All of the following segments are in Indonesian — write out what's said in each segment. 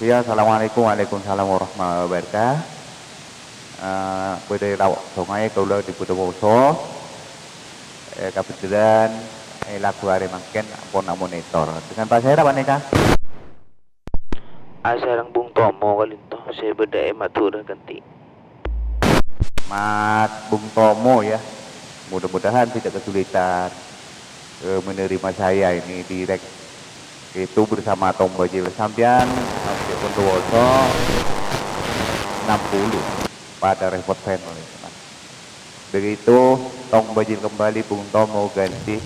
Iya, assalamualaikum, waalaikumsalam warahmatullahi wabarakatuh. Bữa đọc sungai Kaulo di Bondowoso, kebetulan lagu hari makin pun monitor. Dengan Pak saya apa nih kak? Asarang Bung Tomo kalinto, saya beda matura ganti. Mas Bung Tomo ya, mudah-mudahan tidak kesulitan menerima saya ini direct itu bersama Tom Bajil sampean di Bondowoso 60 pada repot family. Begitu Tom Bajil kembali, Bung Tomo ganti.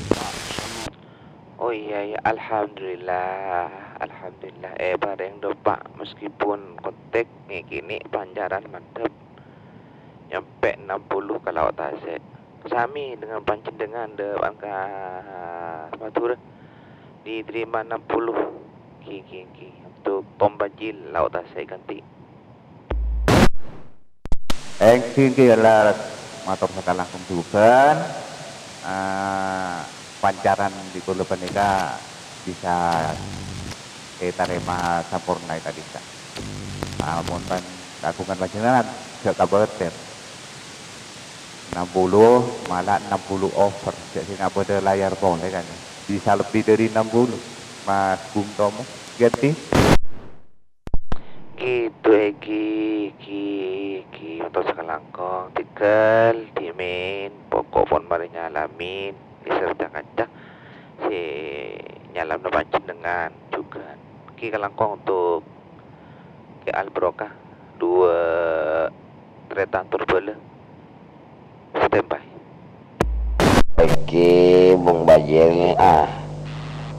Oh iya, alhamdulillah, alhamdulillah. Bareng do Pak, meskipun kontek kini panjaran mantep nyampe 60 kalau tase. Sami dengan panjenengan de angka matur diterima 60 ki untuk Tombajil laut tase ganti. Kini adalah motor saya langsung bukan pancaran di Pulau Peneka bisa terima sampurna tadi kak. Montan kagungan panjenengan gak kabater 60 malah 60 over jadi nggak ada layar boleh kan bisa lebih dari 60 Mas Bung Tomo ganti Gitu untuk sekelangkong tikel dimin pokok pon mari nyalamin diserta kaca si nyalam pancing dengan juga ki kelangkong untuk ke Albrokah dua kereta turbole standby. Oke, Bung Bajil,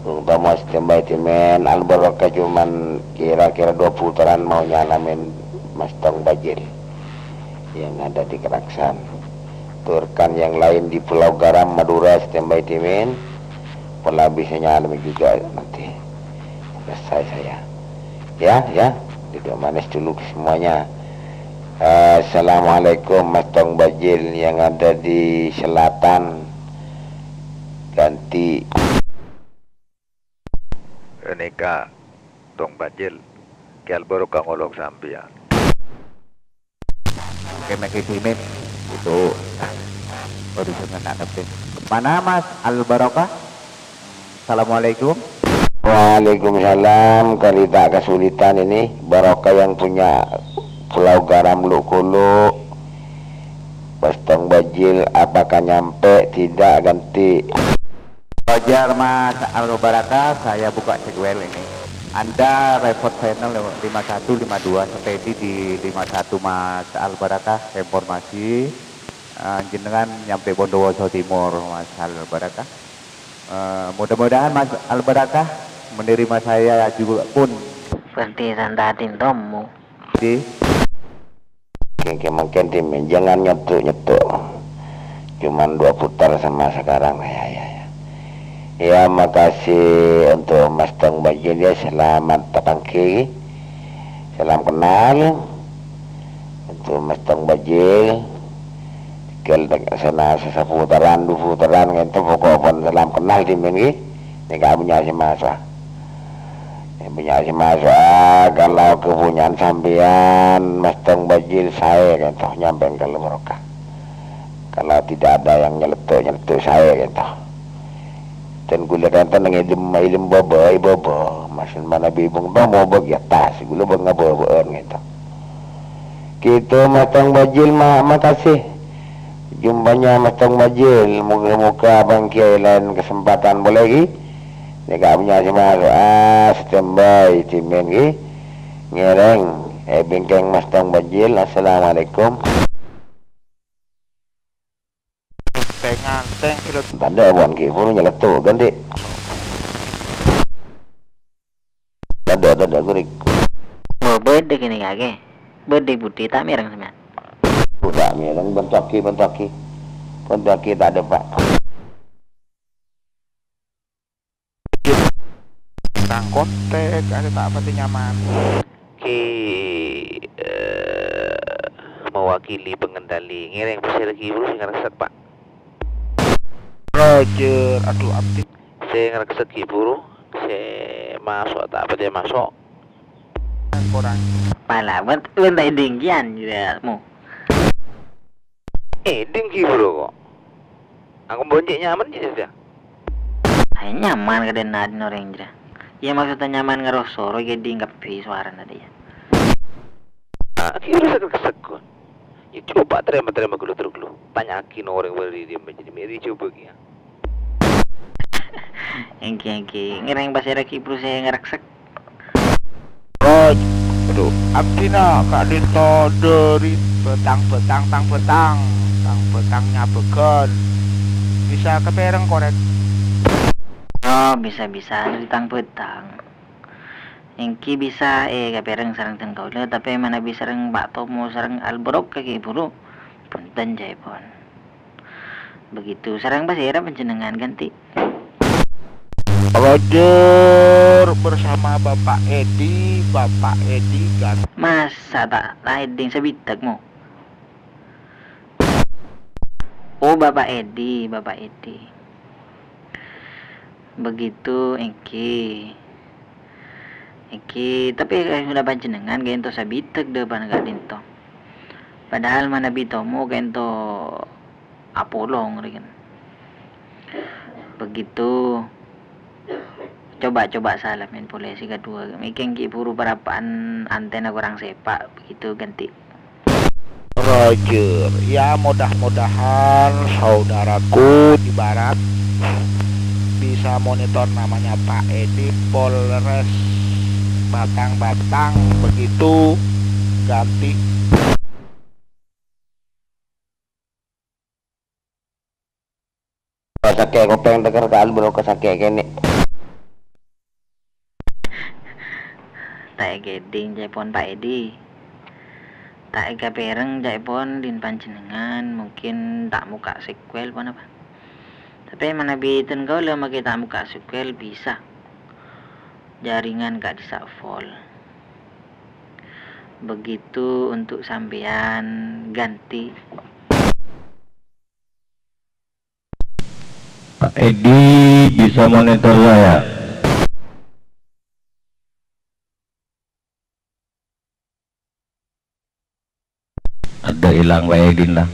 Bung Thomas standby timen Albarokah cuman kira-kira 2 putaran mau nyalamin Mas Tong Bajil yang ada di Keraksan. Turkan yang lain di Pulau Garam Madura standby timen, pola bisa nyalamin juga nanti. Selesai saya. Ya, tidak manis dulu semuanya. Assalamualaikum Mas Tong Bajil yang ada di selatan ganti. Nika Tong Bajil Kial Barokah ngolok sampian. Oke, Mim itu original anak mana Mas Al Barokah. Assalamualaikum. Waalaikumsalam. Kali tak kesulitan ini Barokah yang punya Pulau Garam Lukulu Mas Tong Bajil apakah nyampe tidak ganti. Wajar Mas Al Barokah, saya buka segwel ini. Anda report channel 5152 steady di 51 Mas Al Barokah informasi jenengan nyampe Bondowoso Timur Mas Al Barokah. Mudah-mudahan Mas Al Barokah menerima saya juga pun seperti sandatin Tomo. Di Mungkin tim jangan nyetuk cuman 2 putar sama sekarang ya makasih untuk Mas Tong Bajil ya, selamat terpangki, salam kenal untuk Mas Tong Bajil tinggal sana seputaran 2 putaran gitu pokoknya salam kenal tim ini gak punya si masa kalau kepunyaan sampean Mas Tong Bajil saya gitu nyampe ke Barokah, kalau tidak ada yang nyeletuk saya gitu dan gula kata nangidem bobo masin mana bibung Tomo bagi atas gula bang ngaboboan gitu Mas Tong Bajil makasih jumpanya Mas Tong Bajil, muka Bang Kiai lain kesempatan boleh lagi nika punya si Mas standby timen ngereng bengkeng Mas Tong Bajil. Assalamualaikum. Nganteng kilo Tanda buan ki pun nyeletuk ganti. Dada gurik. Mau berde kini kage, berde putih tak merang sama. Udah mireng bentoki tak ada Pak. nang kontek ada tak pati nyaman. Ki mewakili pengendali ngereng pesir kibru sing ngereset Pak. Roger, aduh aktif. Saya ngereset kibru, saya masuk tak apa dia masuk. korang. Pala, bentai dinggian juga mu. Dingki bro kok. Aku bonceng nyaman je sudah. Ay, nyaman ka din natin orang jera. Ya maksudnya nyaman ngerosoro jadi ngapi suara tadi ya. Kira sekut. Ya coba terima dulu terus lu. Tanyakin orang beri dia menjadi meri coba ya. Engki ngereng pasir Kipru saya ngeraksak. Roj, aduh, abdi na kak Dito dari petang-petangnya begon. Bisa kepereng korek. Oh, bisa-bisa di tang petang. Engki bisa kapereng sarang tengkaula tapi mana bisa sarang Pak Tomo sarang Alborok kaki buru. Punten jaipon. Begitu sarang pasira penjenengan ganti. Roger bersama Bapak Edi kan. Masa tak lain sebitak mo. Oh, Bapak Edi. Begitu Engki, tapi sudah panjenengan gento sabitak depan gak dinto. Padahal mana bitomo gento Apolong kan. Begitu coba salamin polisi kedua mikeng ki buru berapaan antena kurang sepak begitu ganti. Roger, ya mudah-mudahan saudaraku di barat bisa monitor namanya Pak Edi Polres Batang begitu ganti. Sakit aku pengen denger ke album ke sakit kene. Tak geding jaipon Pak Edi. Tak ega pereng jaipon din panjenengan mungkin tak muka sequel pun apa. Tapi mana bitin kau lama kita muka sequel bisa. Jaringan gak bisa full. Begitu untuk sampean ganti. Pak Edi bisa monitor saya. Ada hilang Pak Edi lah.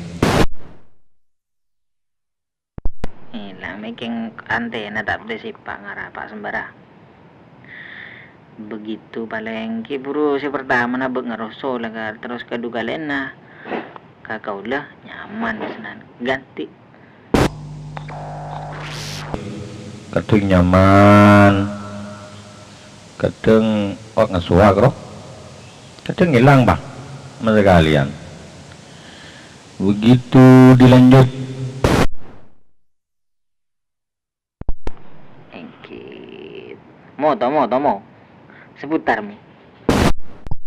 Hilang making antena tak boleh sipak ngarah Pak Sembara. Begitu paling kiburu si pertama na ngeroso lagar terus kedua lena kakau lah nyaman senan ganti. Kadang nyaman, kadang ngasuak roh, kadang hilang Pak, masa kalian. Begitu dilanjut. Engkit. Tomo. Seputarmu.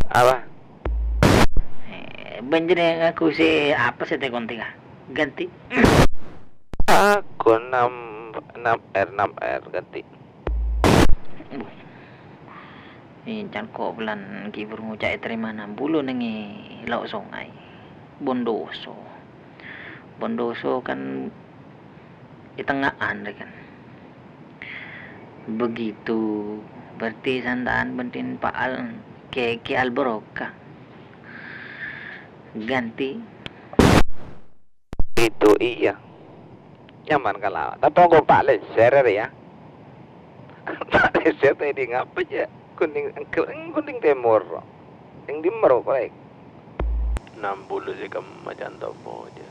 Apa? Banjir yang aku si apa sih teh kontinga? Ganti. Aku 6R ganti. Can kok bulan kibur ngucai terima 60 nengi laut sungai. Bondoso kan di tengahan kan. Begitu berarti sandaan bentin Pak Ki Alborokah. Ganti. Itu iya. Nyaman kalau. Tapi aku Pak Leser ya. Pak Leser tadi ngapa aja? Kuning timur. Yang di Merauke baik. 60 sih kamu macam topo aja.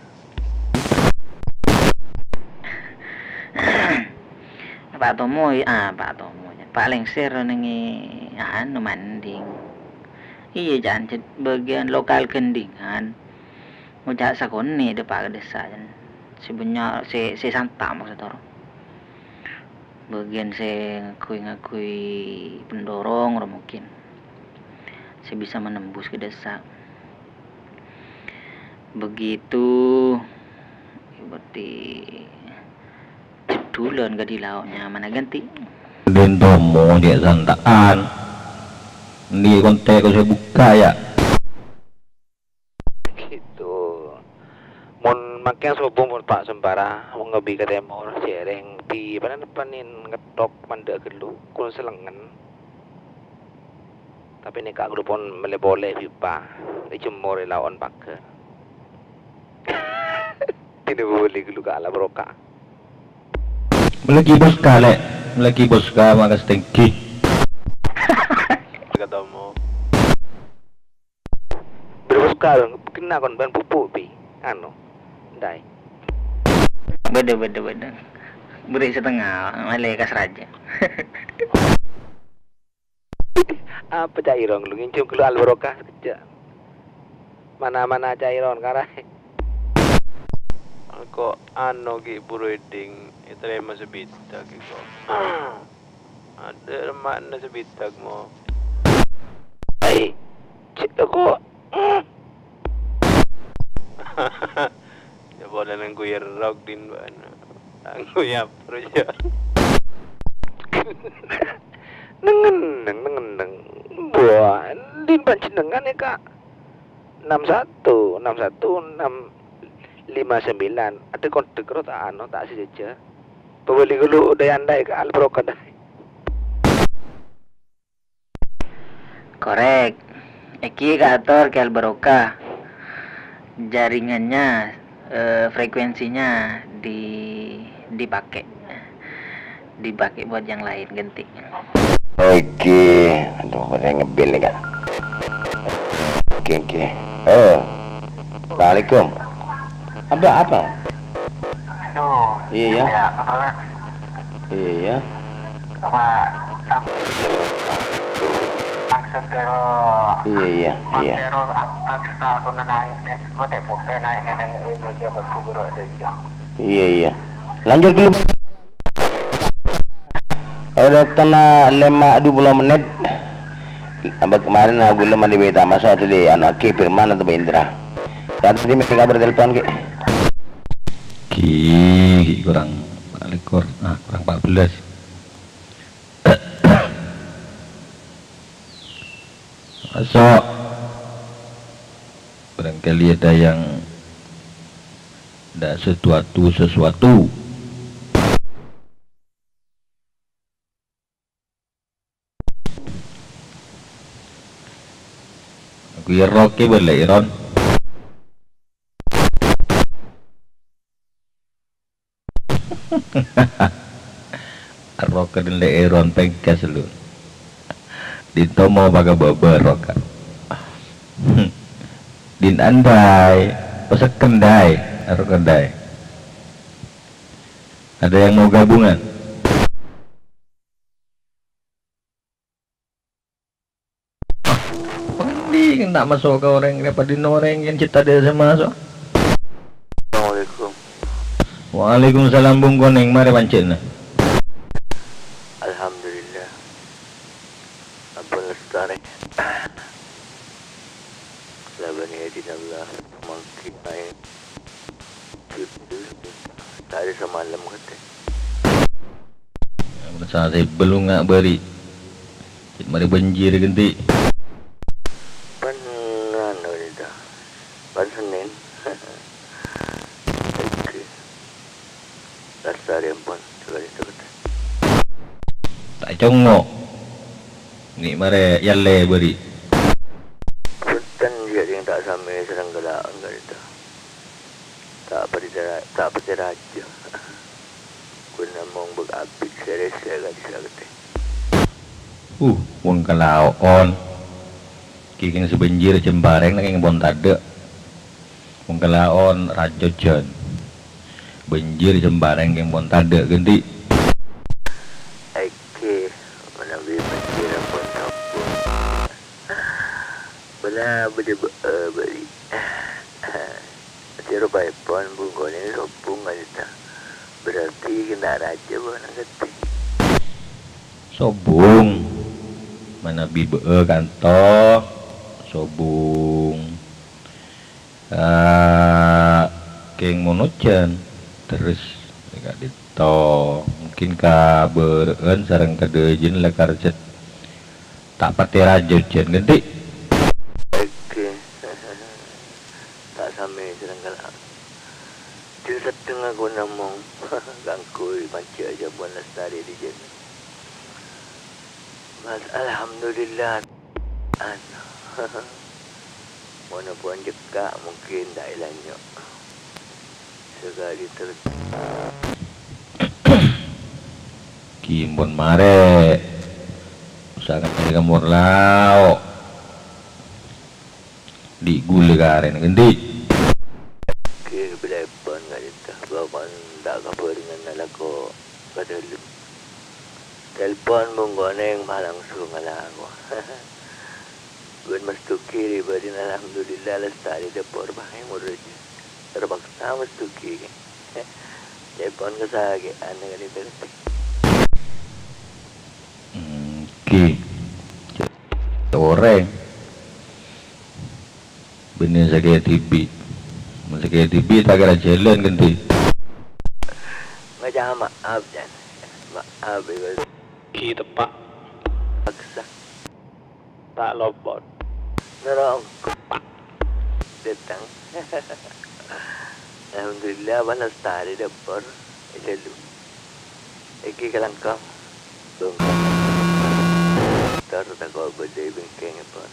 Pak Tomo paling ser nengi anu manding. Iya jangan bagian lokal kendingan. Ngujak sakoni depan desa jan. Sebenarnya si santa maksud orang. Bagian saya ngakui pendorong orang mungkin. Saya bisa menembus ke desa. Begitu berarti cedulan gak di lautnya mana ganti. Dan Tomo dia santaan. Ini kontak saya buka ya. Gitu. Mun makin sobong mun Pak Sembara mau ngebi ke timur sereng di mana depanin ngetok manda gelu kun selengen. Tapi ni kak grupon boleh pipa. Ni cemor lawan pakai. Tidak boleh dulu kak ala broka. Melagi bos kale, melagi bos ka maka stengki. Katamu. Berbos kal kena kon ban pupuk pi. Anu. Dai. Beda. Beri setengah, malaikat raja. Apa cairon lu ngincum kelu al barokah sekejap. Mana-mana cairon karai. Kok ano ki bureding itrema sebitag ko. Ada mana sebitag mo? Ai. Cik kok. Ya boleh nang kuya rock din ba na. Ang kuya proja. Nengen. Buah, din panjenengan ya kak. 61, 59. Ada kontak karo tak anu tak saja. Pembeli dulu udah andai ke Albrok dai. Korek. Eki kator ke Albaroka. Jaringannya frekuensinya dipakai buat yang lain ganti. Oke, aduh pada ngebil nih kak. Oke. Oh, Assalamualaikum. Apa? Iya. Iya. Lanjut dulu. Udah kena 20 menit. Abang kemarin aku belum mandi beta masa tu di anak Ki Firman atau Indra. Saat ini mereka bertelepon Ki kurang 14. Masuk. Barangkali ada yang ada sesuatu. Aku ya roke boleh Iron. Roke dan Iron pengkas lu. Dito mau baga babar roka. Din andai, pesak kendai, kendai. Ada yang mau gabungan? Hindi tak masuk ke orang dapat dinoreng yang cita dia sama masuk. Assalamualaikum. Waalaikumsalam Bung Koneng, mari pancen. Alhamdulillah. Apa lestari? Labani adinallah mungkin naik. Tadi semalam kata. Bersama saya belum ngak beri. Mari banjir ganti. Pan Senin. Oke. Lestari ampun. Sekali kata. Tak congok. Ni mari yalle beri. Sultan dia yang tak sampai serang gelaan kata. Tak pada raja. Kuna mong berabik seresa kata. Wong kalau on. Kiking sebenjir cembareng nang bon tade. Wong kalau on rajo jan. Benjir cembareng yang bon tade ganti. Oke, mana benjir pun sapu. Bela beri. Cero baik pun bungo ni sopung aja. Berarti kena raja pun ngerti. Sobung. Mana bibe kantor. Sobung. Keng monocan terus dekat dito mungkin ka beureun sareng kadeujin lekar cet tak pati rajo jen gede. Oke. Tak sampai serang gelaan. Dia setengah aku namong gangkui panci aja buat lestari di jen. Mas alhamdulillah. Ano, mana pun jeka mungkin dah ilanyo. Sekali terus. Kimbon mare. Usahakan saya gamur lao. Di gule karen gendi. Ke belepon kat kita. Bapak tak apa dengan nalako pada lu. Telpon menggoneng malang sungalah aku. Gun mastuki daripada alhamdulillah lestari dapur bahay muraj. Terbaksa mastuki. Telpon ke sage ane kali terus. Ki. Orang. Benih sakit TV. Sakit TV tak kira jalan ganti. Macam maaf dan maaf ibu Ki tepak paksa. tak lobot. Nerong kepak datang. Alhamdulillah balas tadi dapur elu. Iki kalangkang bung. Tak kau berdaya bengkeng apa.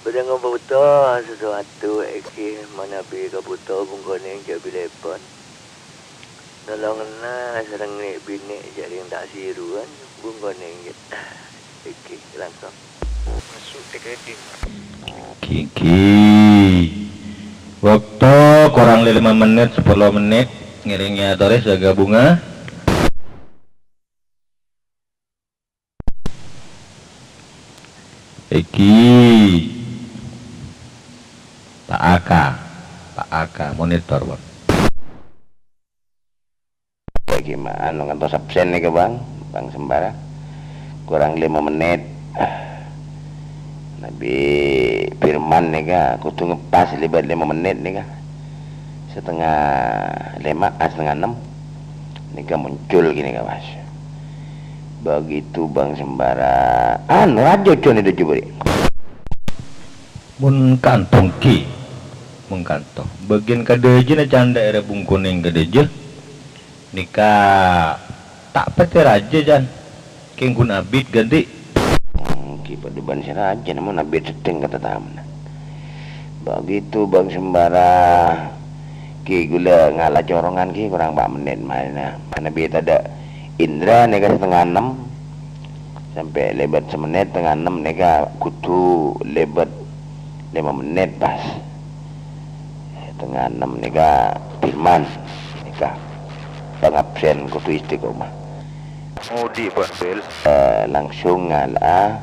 Berdengar buta sesuatu iki mana bi ka buta bungkoneng ke bilepon. Nolong na sareng ni bini jadi tak siru kan bungkoneng iki langsung. Masuk TKD. Kiki. Waktu kurang 5 menit 10 menit ngiringnya Torres jaga bunga. Eki Pak Aka monitor bang. Bagaimana ngantos absen nih ke bang Sembara kurang 5 menit. Nabi Firman nih kak kudu ngepas libat 5 menit nih kak setengah 6 nih kak muncul gini kak mas. Begitu bang Sembara aja con itu coba Mun kantong ki mun kantong bagian kadeje na canda era bung kuning kadeje nikah tak pete raja jan kengkun abid ganti ki pada ban aja namun abid sedeng kata taman. Begitu bang Sembara ki gula ngalah corongan ki kurang 4 menit mana biar ada Indra nega setengah 6 sampai lebat semenit setengah 6 nega kutu lebat 5 menit pas setengah 6 nega Firman nega bang absen kutu istiqomah. Oh di Bang Bel. Langsung ngalah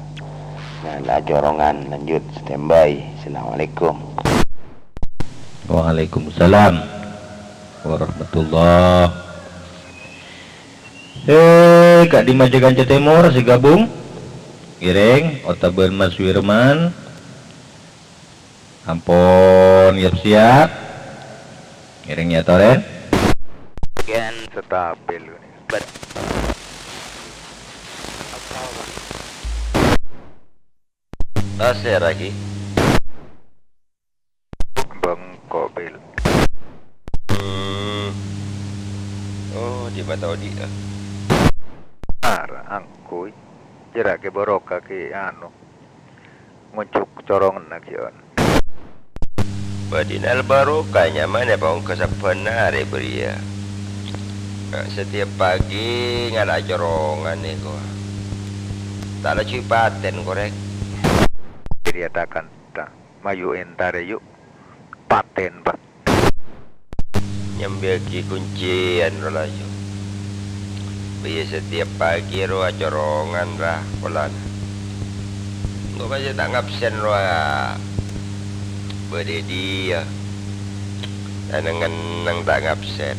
corongan lanjut standby. Assalamualaikum. Waalaikumsalam warahmatullah. Kak di Majagan Timur si gabung Giring Otaben Mas Wirman ampun siap Giringnya Toren Gen stabil. Tasir lagi. Bang Kobel. Oh, di batau di lah. Angkui jera ke boroka ke ngucuk corongan na kion. Badinal baru kanya mana bang kesempena beria. Setiap pagi ngalah corongan ni ko. Tak ada cuy paten korek. Dia takkan tak mayu entare yuk paten bang. Nyambil ki kuncian rolajo. Biasa setiap pagi roa corongan lah polan. Kau baca tak ngabsen roa berdedi ya. Dan dengan nang tak ngabsen.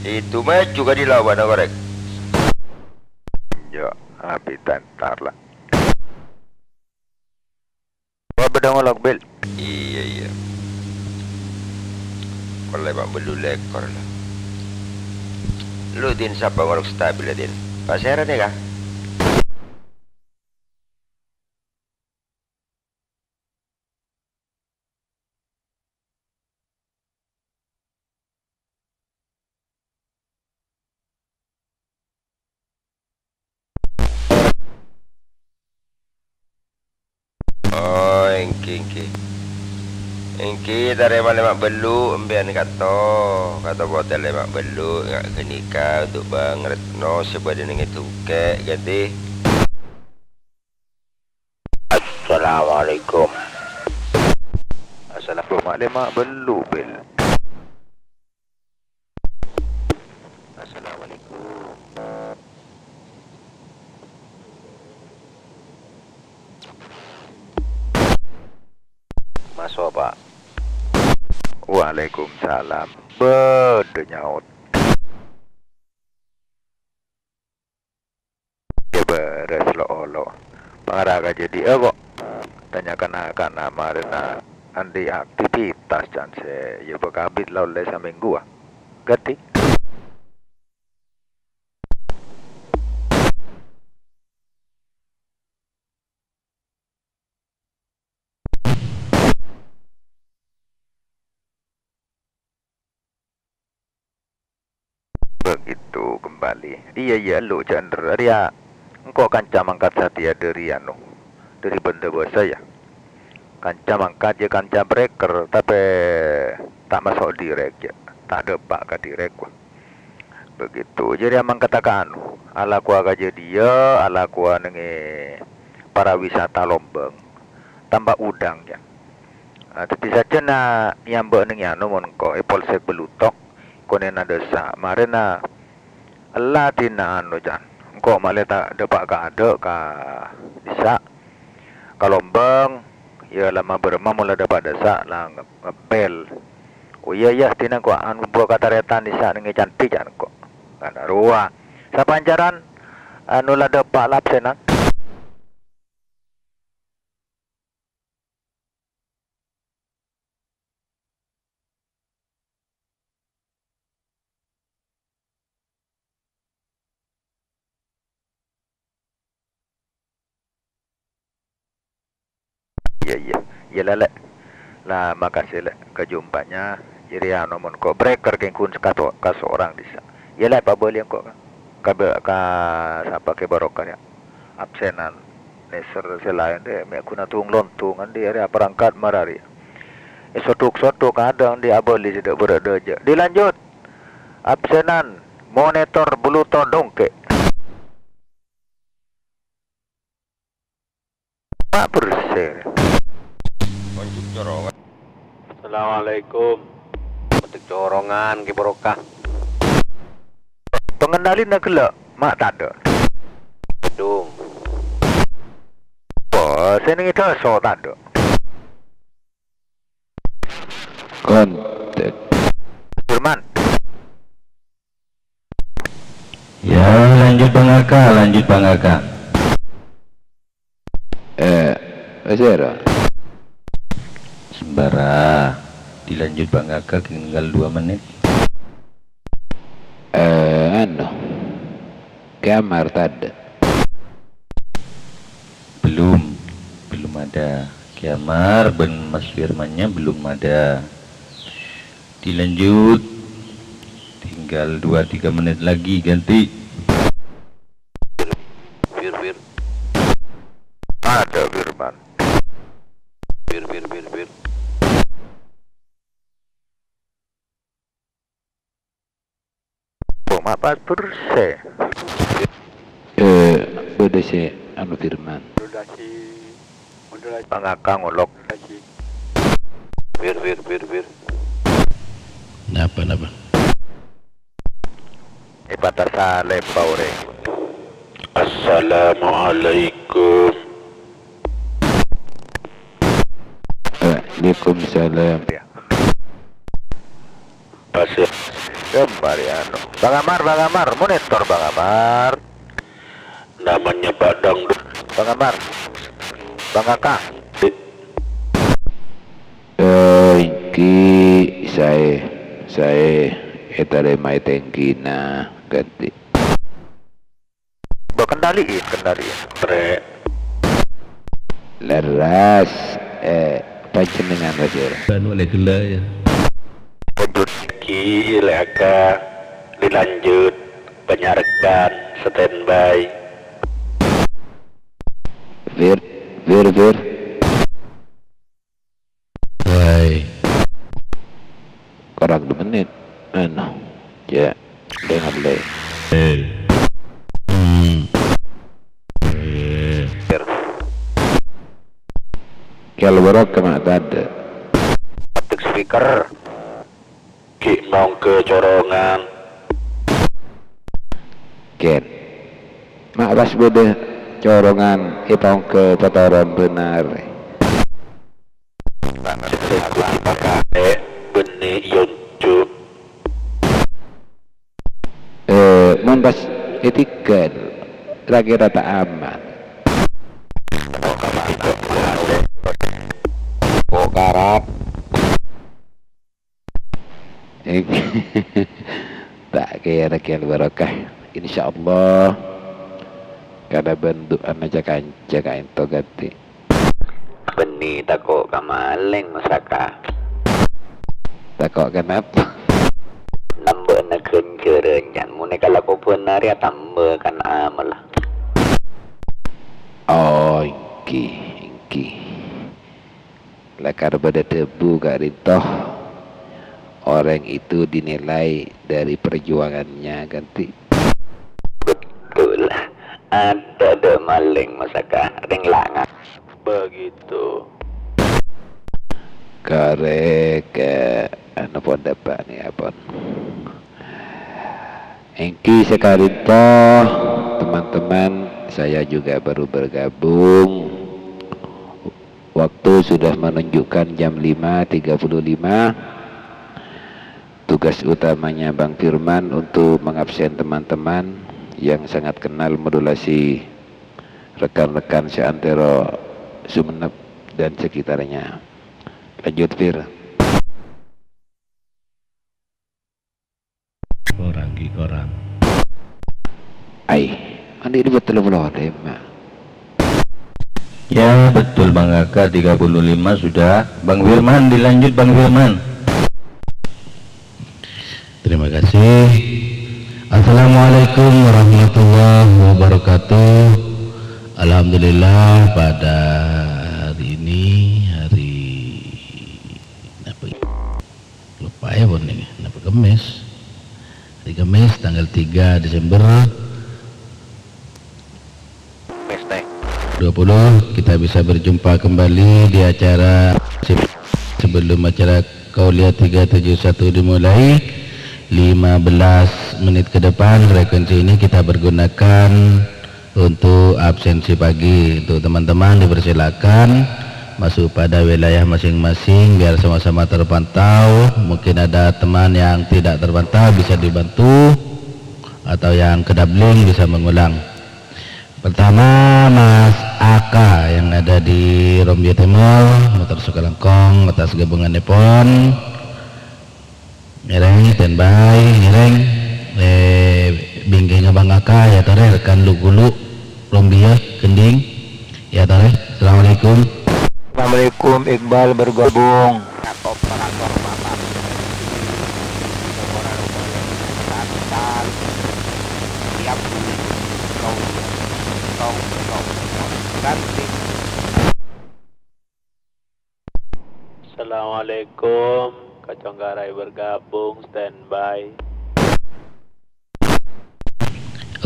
Itu mah juga dilawan korek. Yo, api tantar lah. Wah bedang olok bel. Iya. Kalau bang belum lekor lah. Lu din siapa ngorok stabil din? Pasaran ya kah? Engki dari lemak belu embian kata hotel lemak belu ngak kenika untuk bang Retno sebadan dengan itu kek ganti. Assalamualaikum. Assalamualaikum lemak belu bel. Assalamualaikum. Masuk Pak. Waalaikumsalam. Bede nyaut. Ya beres lo. Pangaraga jadi kok. Tanyakan akan nama rena andi aktivitas chance. Ya bekabit laule saminggu ah. Gati. Begitu kembali. Iya lu Chandra dia engkau kanca mangkat satia dari dari benda bahasa ya. Kanca mangkat je kanca breaker tapi tak masuk direct ya. Tak depak ke direct gua. Begitu jadi amang katakan ala kuah aja dia ala kuah nengi para wisata Lombang tambah udang ya. Tapi saja na yang nengi mon ko Polsek Belutok konena desa marena Allah tina jan engko male tak depak ka ade ka desa ka Lombang ya lama berema mula dapat desa lah ngepel. Oh iya tina ko anu buah kataretan desa nge cantik jan ko kana ruah sapancaran anu la depak lapsenan. Iya lele lah makasih le kejumpanya jadi nomon ko breaker kengkun kaso orang disa iya le pak boleh kok ka siapa ke barokah ya absenan neser selain deh me kuna tung lontungan di area perangkat marari sotuk kadang di aboli tidak berada aja dilanjut absenan monitor bluetooth dongke Pak persen. Assalamualaikum. Metik corongan ke barokah. Pengendali nak gelak mak tak ada. Gedung. Oh, saya ni kita so tak ada. Kontek. Firman. Ya, lanjut Bang Aka. Zero. Sembara. Dilanjut Bang Aka tinggal 2 menit. Kamar tadi. Belum ada. Kiamar ben Mas Firmannya belum ada. Dilanjut. Tinggal 2-3 menit lagi ganti. Bir. Ada Firman. Bir. Mak 4%. Beda sih anu Firman. Bang Aka ngolok. Bir. Napa? Ipatasa lempau re. Assalamualaikum. Waalaikumsalam. Ya. Pasir. Gambar ya. Bang Amar, monitor Bang Amar. Namanya Pak Dangdut. Bang Amar. Bang Aka. Iki saya etare mai tengkina ganti. Kendaliin. Pre. Leras panjenengan wajar. Kan oleh gela ya. Lanjut. Ki leka dilanjut penyarekan standby. Vir. menit. Ya, dengar le. Kalau berok kemana ada? Ketik speaker. Ki nong ke corongan. Ken. Mak bas bede corongan ipong ke petoron benar. Benih yoncu. Mun bas etiket lagi rata aman. Karat tak kira kian barakah insyaallah kada bentuk aja kanca kain to ganti Benih tako kamaleng masaka. takok kenapa Nambah nakun kerenyan. Mune kalau kau pernah dia tambah kan amal. oh ingki lakar pada tebu gak rintoh orang itu dinilai dari perjuangannya ganti Betul. Ada maling masaka ring langat. Begitu. karek anu pun dapat nih apon engki sekali toh teman-teman saya juga baru bergabung. Waktu sudah menunjukkan jam 5.35. Tugas utamanya Bang Firman untuk mengabsen teman-teman yang sangat kenal modulasi rekan-rekan seantero Sumenep dan sekitarnya. Lanjut Fir. Korang. Andi ini betul-betul mak. Ya betul Bang Aka 35 sudah. Bang Firman dilanjut Bang Firman. Terima kasih. Assalamualaikum warahmatullahi wabarakatuh. Alhamdulillah pada hari ini hari apa? Lupa ya bon ini. Kenapa Kamis? Hari Kamis tanggal 3 Desember 20 kita bisa berjumpa kembali di acara sebelum acara Kauliah 371 dimulai 15 menit ke depan frekuensi ini kita pergunakan untuk absensi pagi. Untuk teman-teman dipersilakan masuk pada wilayah masing-masing biar sama-sama terpantau. Mungkin ada teman yang tidak terpantau bisa dibantu atau yang kedabling bisa mengulang. Pertama Mas Aka yang ada di Rombio Timur, motor Sukalangkong atas gabungan Nepon. Ngereng standby, ngereng bingkingnya Bang Aka ya tore rekan Lugulu Rombio Kending ya tore. Assalamualaikum. Assalamualaikum Iqbal bergabung. Assalamualaikum. Kaconggarai bergabung standby.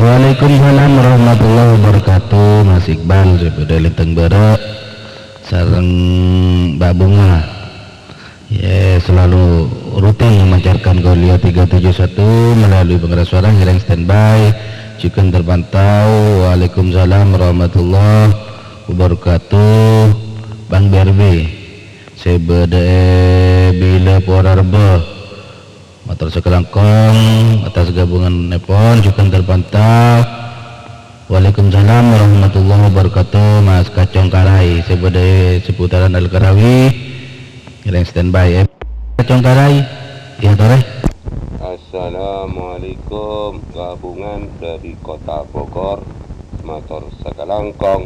Waalaikumsalam warahmatullahi wabarakatuh. Mas Iqbal daripada Linteng Bere sareng Mbak Bunga ya selalu rutin memancarkan Kauliah 371 melalui pengeras suara ngiring standby juga terpantau. Waalaikumsalam warahmatullahi wabarakatuh. Bang BRB sebede bila porarbe motor Sekelangkong atas gabungan Nepon juga terpantau. Waalaikumsalam warahmatullahi wabarakatuh. Mas Kacong Karai sebede seputaran Al-Karawi yang standby Kacong Karai ya tore. Assalamualaikum, gabungan dari Kota Bogor motor Sekelangkong.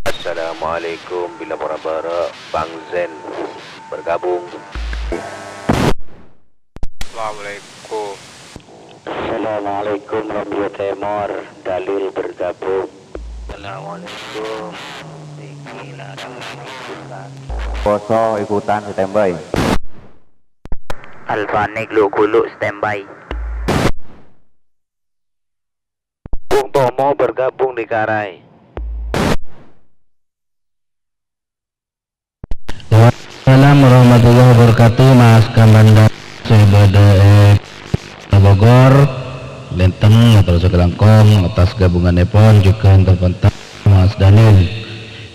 Assalamualaikum bila bara Bang Zen bergabung. Assalamualaikum. Assalamualaikum Rombio Timur Dalil bergabung. Assalamualaikum. Poso ikutan standby. Alfanik Lukulu standby. Bung Tomo bergabung di Karai. Assalamualaikum warahmatullahi wabarakatuh. Mas Kamanda Sebada Bogor Lenteng atau Sekelangkong atas gabungan Nepon juga terpantau Mas Daniel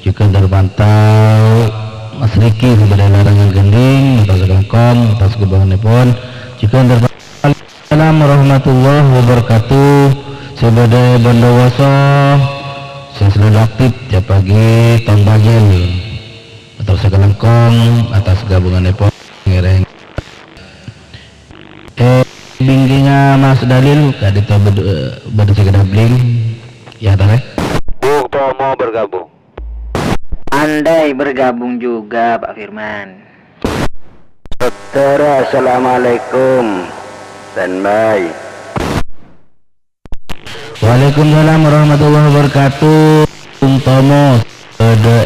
juga terpantau Mas Riki Sebada Larangan Gending atau Sekelangkong atas gabungan Nepon juga terpantau. Assalamualaikum warahmatullahi wabarakatuh. Sebada Bondowoso saya selalu aktif tiap pagi Tong Bagel atau Sekelangkong atas gabungan Nepon ngereng bingkingnya Mas Dalil kadita berdua bling ya tare. Bung Tomo bergabung. Andai bergabung juga Pak Firman. Saudara, assalamualaikum. Standby. Waalaikumsalam warahmatullahi wabarakatuh. Bung Tomo ada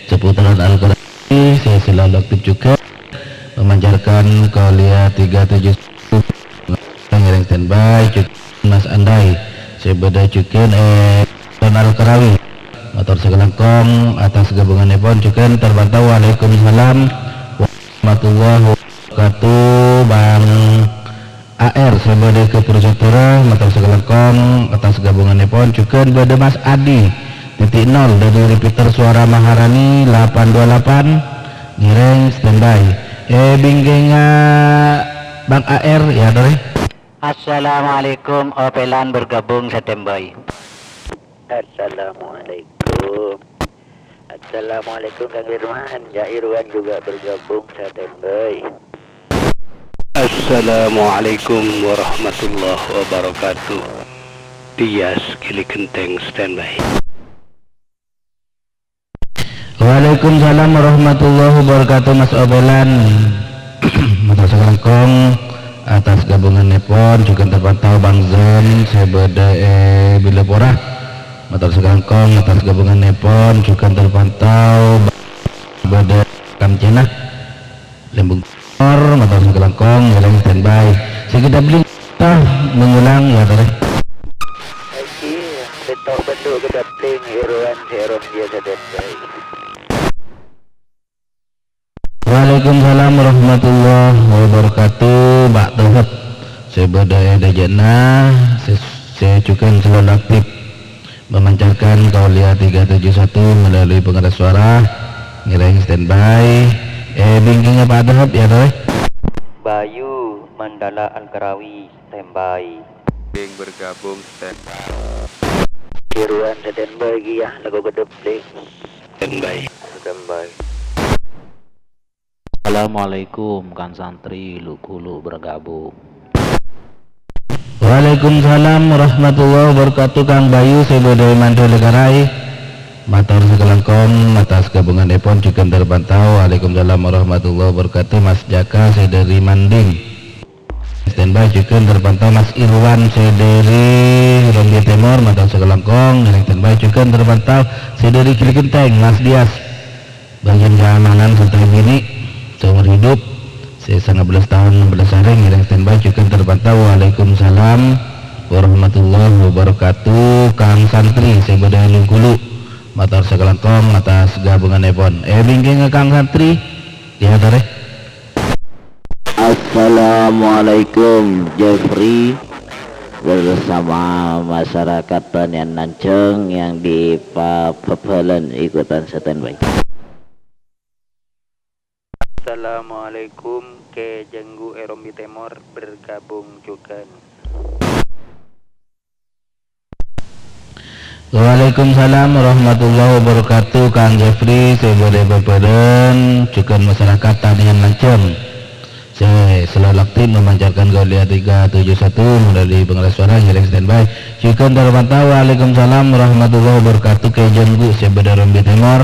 seputaran Al-Quran saya selalu aktif juga memancarkan Kaulia 37 ngiring standby juga Mas Andai sebeda juga Tonal Karawi motor Sekelangkong atas gabungan Nepon juga terpantau. Waalaikumsalam warahmatullahi wabarakatuh. Bang AR sebeda ke Purwokerto motor Sekelangkong atas gabungan Nepon juga beda Mas Adi titik 0 dari repeater suara Maharani 828 ngiring standby. Bingkingnya Bang AR ya doi. Assalamualaikum, Opelan bergabung standby. Assalamualaikum. Assalamualaikum Kang Irwan. Ya Irwan juga bergabung standby. Assalamualaikum warahmatullahi wabarakatuh. Tias Kili Kenteng standby. Waalaikumsalam warahmatullahi wabarakatuh. Mas Obelan motor Sekelangkong atas gabungan Nepon juga terpantau. Bang Zan sebeda Bila Porah motor Sekelangkong atas gabungan Nepon juga terpantau. Sebeda Kamcena Lembung Timor motor Sekelangkong yang standby. Sekitar beli mengulang ya tadi. Betul betul kita pling Irwan Serum dia standby. Waalaikumsalam warahmatullahi wabarakatuh. Mbak Tuhat sebeda Dajana saya juga selalu aktif memancarkan Kaulia 371 melalui pengeras suara ngiring standby. Bingkingnya Pak Tuhat ya toh. Bayu Mandala Al-Karawi standby. Bing bergabung standby. Irwan standby ya lagu kedep pling Standby. Standby. Assalamualaikum Kang Santri Lukulu bergabung. Waalaikumsalam warahmatullahi wabarakatuh. Kang Bayu sebeda Mandul Karai motor Sekelangkong atas gabungan Nepon juga terpantau. Waalaikumsalam warahmatullahi wabarakatuh. Mas Jaka sederi Manding standby juga terpantau. Mas Irwan sederi Rombi Timur motor Sekelangkong yang standby juga terpantau. Sederi Kili Kenteng Mas Dias bagian keamanan serta bini seumur hidup saya 19 tahun 16 hari ngiring standby juga terpantau. Waalaikumsalam warahmatullahi wabarakatuh. Kang Santri sebeda Lukulu motor Sekelangkong atas gabungan Nepon. Bingking Kang Santri ya tare. Assalamualaikum Jeffrey bersama masyarakat Banian Nanceng yang di Papelen ikutan standby. Assalamualaikum ke Jenggu Erombi Timur bergabung juga. Waalaikumsalam warahmatullahi wabarakatuh. Kang Jeffrey sebeda Papelen juga masyarakat Tanian Nanceng. Saya selalu aktif memancarkan Kaulia 371 melalui pengeras suara ngiring standby juga terpantau. Waalaikumsalam warahmatullahi wabarakatuh. Ke Jenggu sebeda Rombi Timur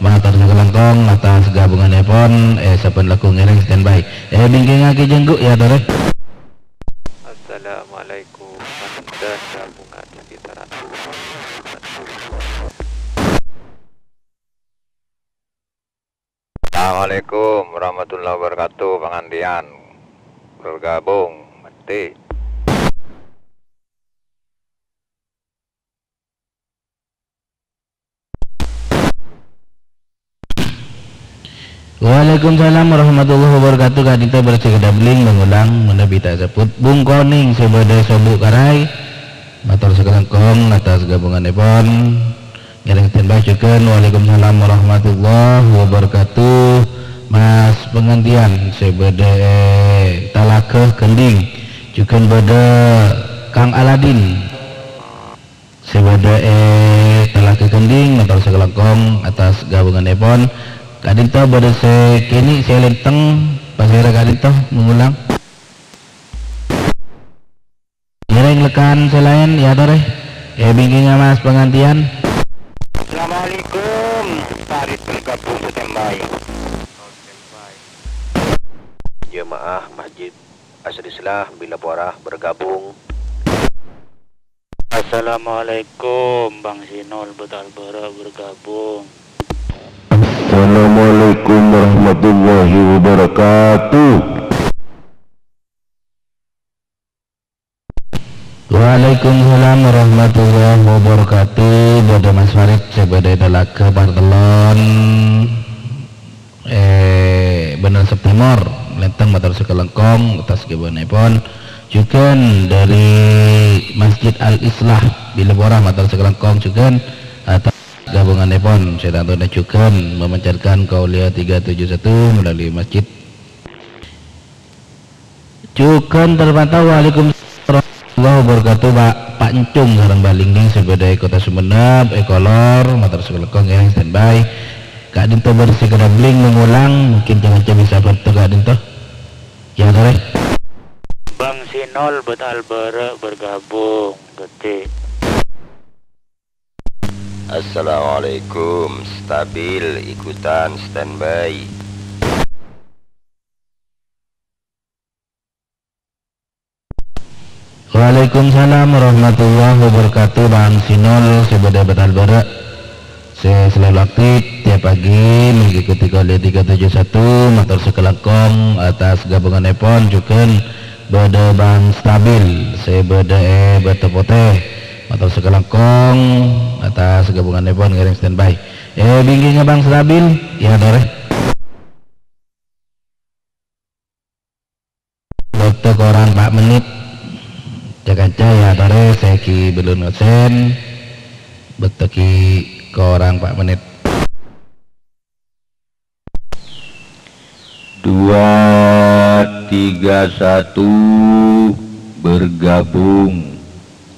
motor Sekelangkong atas gabungan Nepon saben laku ngiring standby. Bingking Ki Jenggu ya tore. Assalamualaikum dan gabungan sekitaran. Assalamualaikum warahmatullahi wabarakatuh. Pengantian bergabung mati. Waalaikumsalam warahmatullahi wabarakatuh. Kadita bersih kedabling mengulang menabita sebut Bung Koning sebagai sobuk karai matur sekelengkong atas gabungan epon ngiring standby juga. Waalaikumsalam warahmatullahi wabarakatuh. Mas pengantian sebagai talakeh kending juga beda Kang Aladin sebagai talakeh kending matur sekelengkong atas gabungan epon. Kadinto pada kini saya lenteng pasira kadinto mengulang ngiring lekan selain ya tore bingkingnya mas pengantian. Assalamualaikum, tarik bergabung standby. Jemaah Masjid Asri-Islah Bila Porah bergabung. Assalamualaikum, Bang Sinol Betalbara bergabung. Assalamualaikum warahmatullahi wabarakatuh. Waalaikumsalam warahmatullahi wabarakatuh. Pada Mas Farid sebagai dalake Bartelon bener Septimor lenteng matur sekelengkong atas gebonepon juga dari Masjid Al-Islah Bila Porah matur sekelengkong juga atas gabungan nepon saya tanda juga memancarkan kaulia 371 melalui masjid juga terpantau. Waalaikumsalam wabarakatuh. Pak Encung sareng Balingling sebagai kota Sumeneb ekolor matur sekelengkong ya standby. Kak Dinto bersih kedabling mengulang mungkin jangan bisa bertemu Kak Dinto ya sore. Bang Sinol Betalbara bergabung gede. Assalamualaikum, stabil ikutan standby. Waalaikumsalam warahmatullahi wabarakatuh. Bang Sinol sebagai Betalbara saya selalu aktif tiap pagi mengikuti kaulia 371 matur sekelengkong atas gabungan epon juga beda Bang Stabil saya beda beta poteh matur sekelengkong atas gabungan epon ngiring standby. Bingkingnya Bang Stabil ya tore dokter koran 4 menit Jakarta ya tore saya ki belum ngosen betul ki korang 4 menit 231 bergabung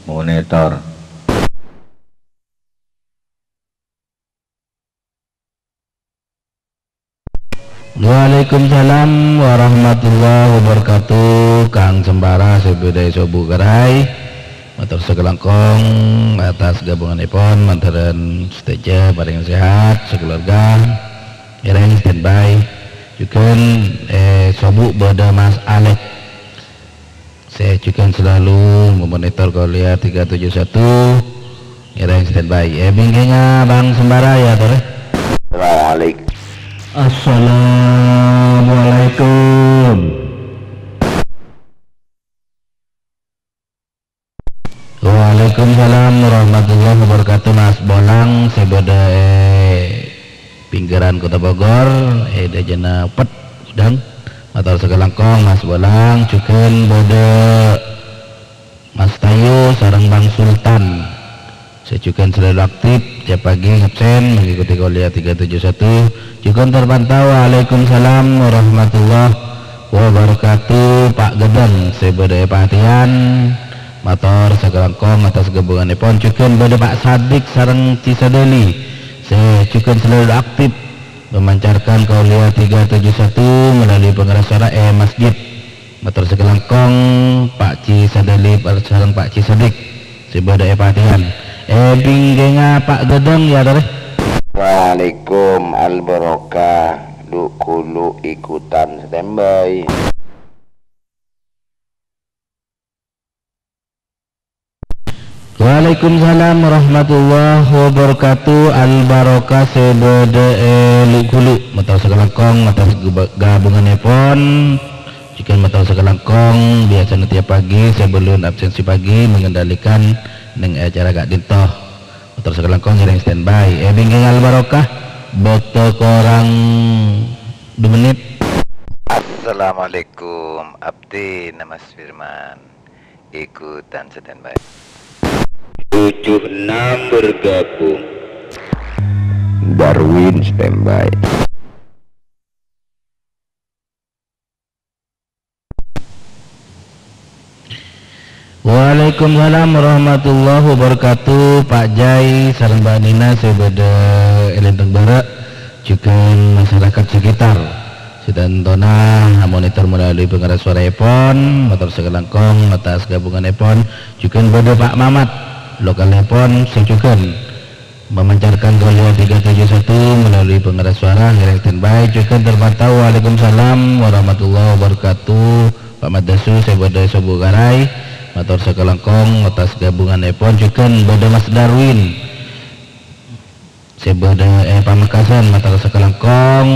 monitor. Waalaikumsalam warahmatullahi wabarakatuh. Kang Sembara sebagai sobu gerai matur sekelengkong atas gabungan epon mantaran stage paling sehat sekeluarga ireng standby juga sobu pada Mas Alek saya juga selalu memonitor kaulia 371 ireng standby. Bingkingnya Bang Sembara ya tore. Assalamualaikum. Waalaikumsalam warahmatullahi wabarakatuh. Mas Bolang sebeda pinggiran Kota Bogor dajana pet udang matur sekelengkong Mas Bolang juga bode Mas Tayo sareng Bang Sultan saya juga selalu aktif tiap pagi ngabsen mengikuti kaulia 371 juga terpantau. Waalaikumsalam warahmatullahi wabarakatuh. Pak Gedang sebeda perhatian matur sekelengkong atas gabungan epon juga pada Pak Sadik sareng Cisadeli saya juga selalu aktif memancarkan kaulia 371 melalui pengeras suara masjid matur sekelengkong Pak Cisadeli sareng Pak Cisadik sebeda perhatian. Bingkingnya Pak Gedang ya tore. Waalaikum al-barokah dukulu ikutan standby. Waalaikumsalam Waalaikumsalam warahmatullahi wabarakatuh. Al-Barokah sebede lukulu matau sekelangkong matau gabungan pon jika matau sekelangkong biasa tiap pagi sebelum absensi pagi mengendalikan neng acara Kak Dintoh matau sekelangkong sering standby bingking Al-Barokah betul korang 2 menit. Assalamualaikum Abdi Mas Firman ikutan standby 76 bergabung. Darwin standby. Waalaikumsalam warahmatullahi wabarakatuh. Pak Jai sareng Mbak Nina sebeda elenteng barak juga masyarakat sekitar sedang tonah monitor melalui pengeras suara epon motor sekelangkong atas gabungan epon juga pada Pak Mamat lokal epon sejukan memancarkan goliat 371 melalui pengeras suara ngereng standby juga terpantau. Waalaikumsalam warahmatullahi wabarakatuh. Pak Madasu sebeda Sobu Garai motor sekelangkong atas gabungan epon juga pada Mas Darwin sebeda Pamekasan motor sekelangkong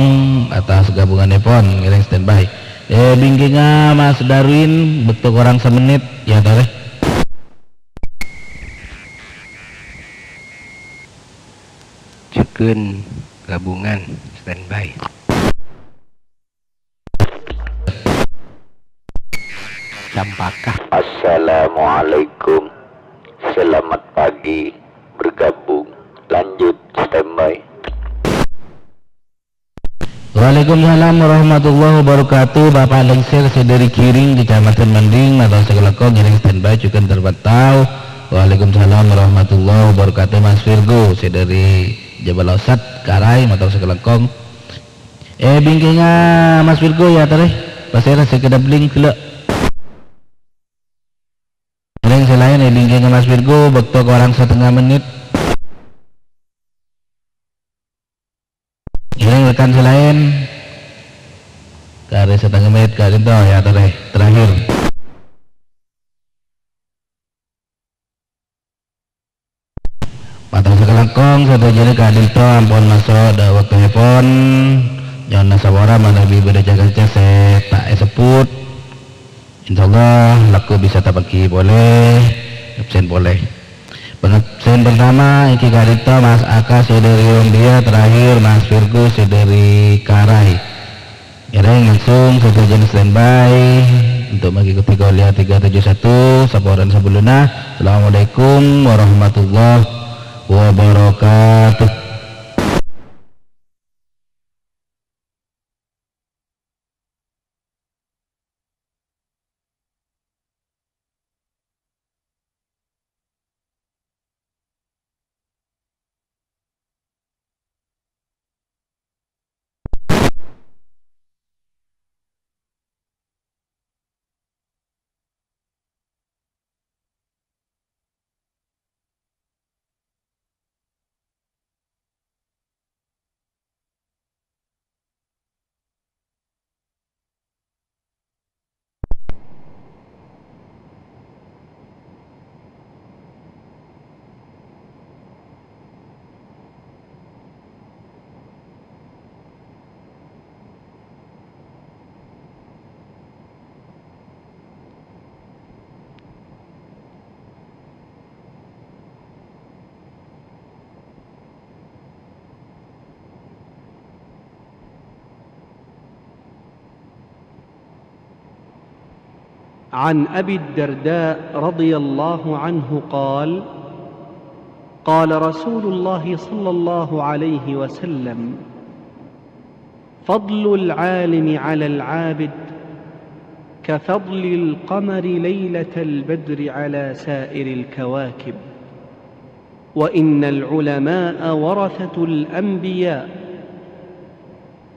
atas gabungan epon ngereng standby bingkinga Mas Darwin betul orang semenit ya tore Jeken gabungan standby. Campakah. Assalamualaikum, selamat pagi, bergabung, lanjut standby. Waalaikumsalam warahmatullahi wabarakatuh. Bapak Lengsir sedari Kiring Kecamatan Mending atau Sekeleko ngiring standby juga terpantau. Waalaikumsalam warahmatullahi wabarakatuh. Mas Virgo sedari Jabal Osat Karai atau Sekelekong bingkingnya Mas Virgo ya tadi pasera sekedap link kelak yang selain bingkingnya Mas Virgo bekto orang 1/2 menit yang rekan selain kare 1/2 menit kare itu ya tadi terakhir. Matang sekelangkong satu jenis keadil to ampun masuk dah waktu telepon jangan nasawara mana bibir jaga saya tak sebut insyaallah laku bisa tabaki boleh absen boleh absen pertama iki keadil to Mas Aka sedari dia terakhir Mas Virgo sedari Karai yang langsung satu jenis standby untuk mengikuti kuliah 371 sabaran sebelumnya. Assalamualaikum warahmatullahi wabarakatuh. عن أبي الدرداء رضي الله عنه قال قال رسول الله صلى الله عليه وسلم فضل العالم على العابد كفضل القمر ليلة البدر على سائر الكواكب وإن العلماء ورثة الأنبياء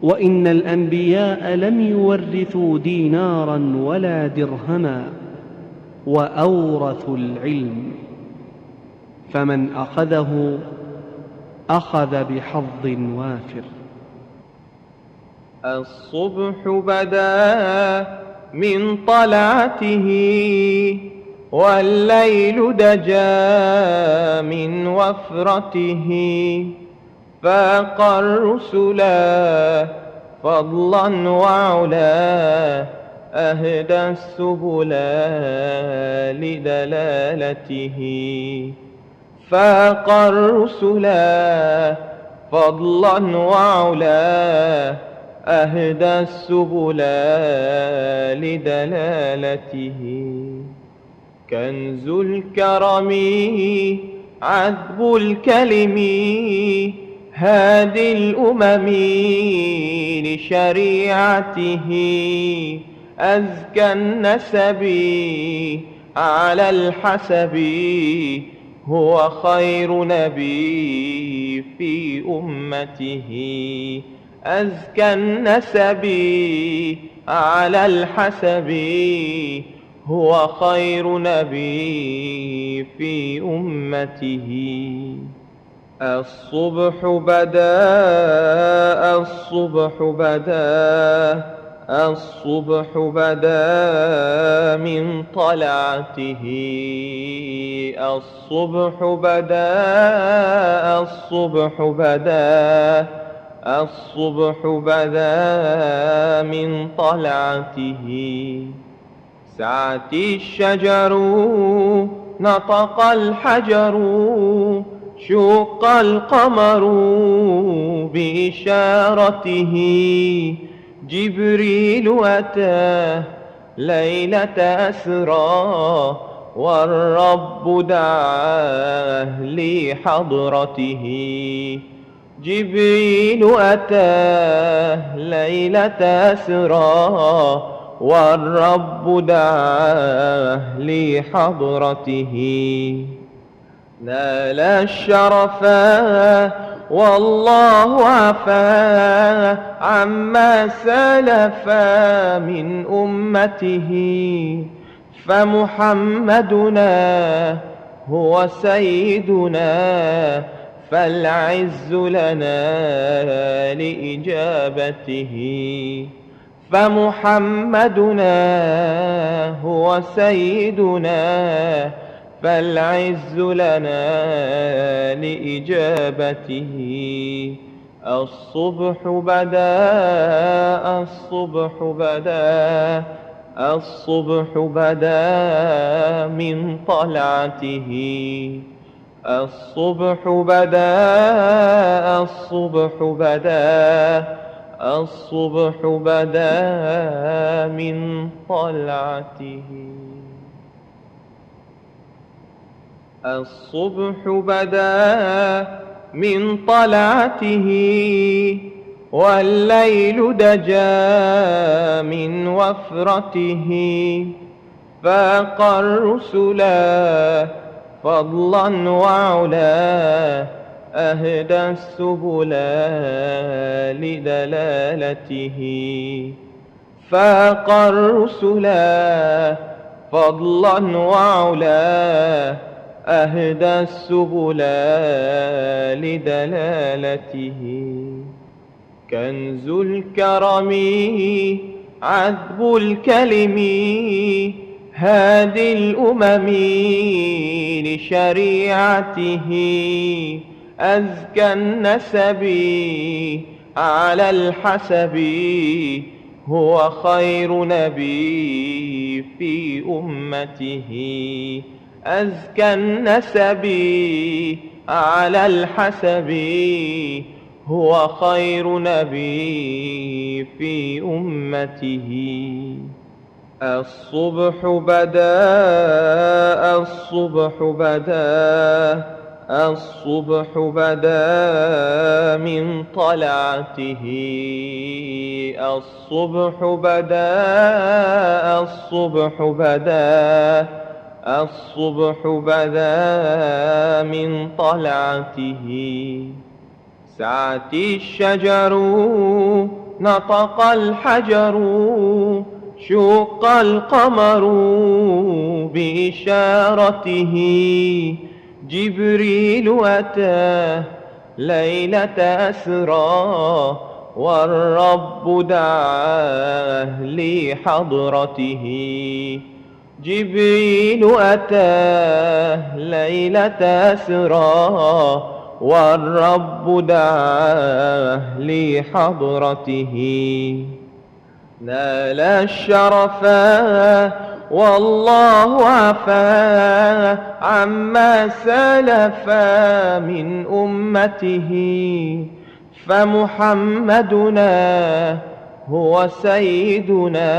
وإن الأنبياء لم يورثوا دينارا ولا درهما وأورثوا العلم فمن أخذه أخذ بحظ وافر. الصبح بدا من طلعته والليل دجا من وفرته فاق الرسلا فضلا وعلا أهدى السبل لدلالته فاق الرسلا فضلا وعلا أهدى السبل لدلالته كنز الكرم عذب الكلم هادي الأمم لشريعته أزكى النسب على الحسب هو خير نبي في أمته أزكى النسب على الحسب هو خير نبي في أمته الصبح بدا الصبح بدا الصبح بدا من طلعته الصبح بدا الصبح بدا الصبح بدا من طلعته سعت الشجر نطق الحجر شق القمر بإشارته جبريل أتاه ليلة أسرى والرب دعاه لحضرته جبريل أتاه ليلة أسرى والرب دعاه لحضرته نال الشرفا والله عفا عما سلفا من أمته فمحمدنا هو سيدنا فالعز لنا لإجابته فمحمدنا هو سيدنا فالعز لنا لإجابته الصبح بدا الصبح بدا الصبح بدا من طلعته الصبح بدا الصبح بدا الصبح بدا من طلعته الصبح بدا من طلعته والليل دجا من وفرته فاق الرسلا فضلا وعلا أهدى السبل لدلالته فاق الرسلا فضلا وعلا أهدى السبل لدلالته كنز الكرم عذب الكلم هادي الأمم لشريعته أزكى النسب على الحسب هو خير نبي في أمته أزكى النسب على الحسب هو خير نبي في أمته الصبح بدا الصبح بدا الصبح بدا من طلعته الصبح بدا الصبح بدا الصبح بدا من طلعته سعت الشجر نطق الحجر شق القمر بإشارته جبريل أتاه ليلة أسرى والرب دعاه لحضرته جبريل أتاه ليلة أسرى والرب دعاه لحضرته نال الشرفا والله عفا عما سلفا من أمته فمحمدنا هو سيدنا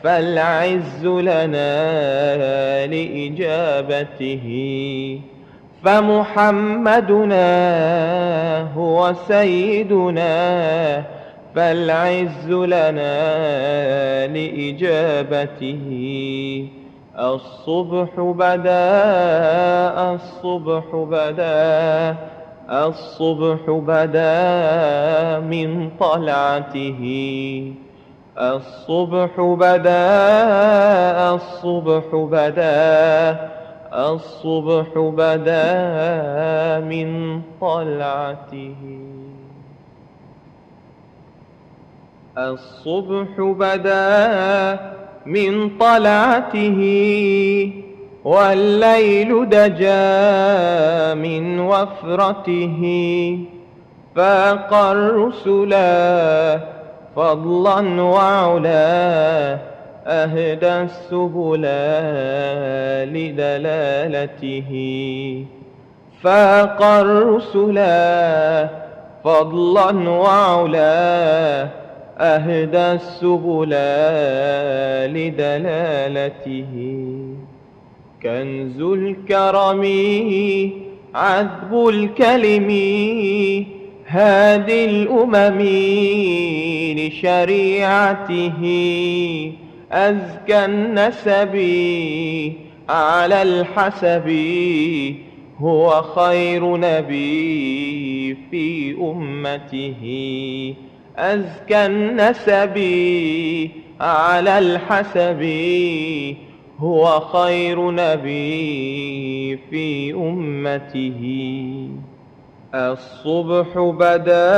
فالعز لنا لإجابته فمحمدنا هو سيدنا فالعز لنا لإجابته الصبح بدا الصبح بدا الصبح بدا من طلعته الصبح بدا الصبح بدا الصبح بدا من طلعته الصبح بدا من طلعته والليل دجا من وفرته فاق الرسلا فضلا وعلا أهدى السبل لدلالته فاق الرسلا فضلا وعلا أهدى السبل لدلالته كنز الكرم عذب الكلم هادي الأمم لشريعته أزكى النسب على الحسب هو خير نبي في أمته أزكى النسب على الحسب هو خير نبي في أمته الصبح بدا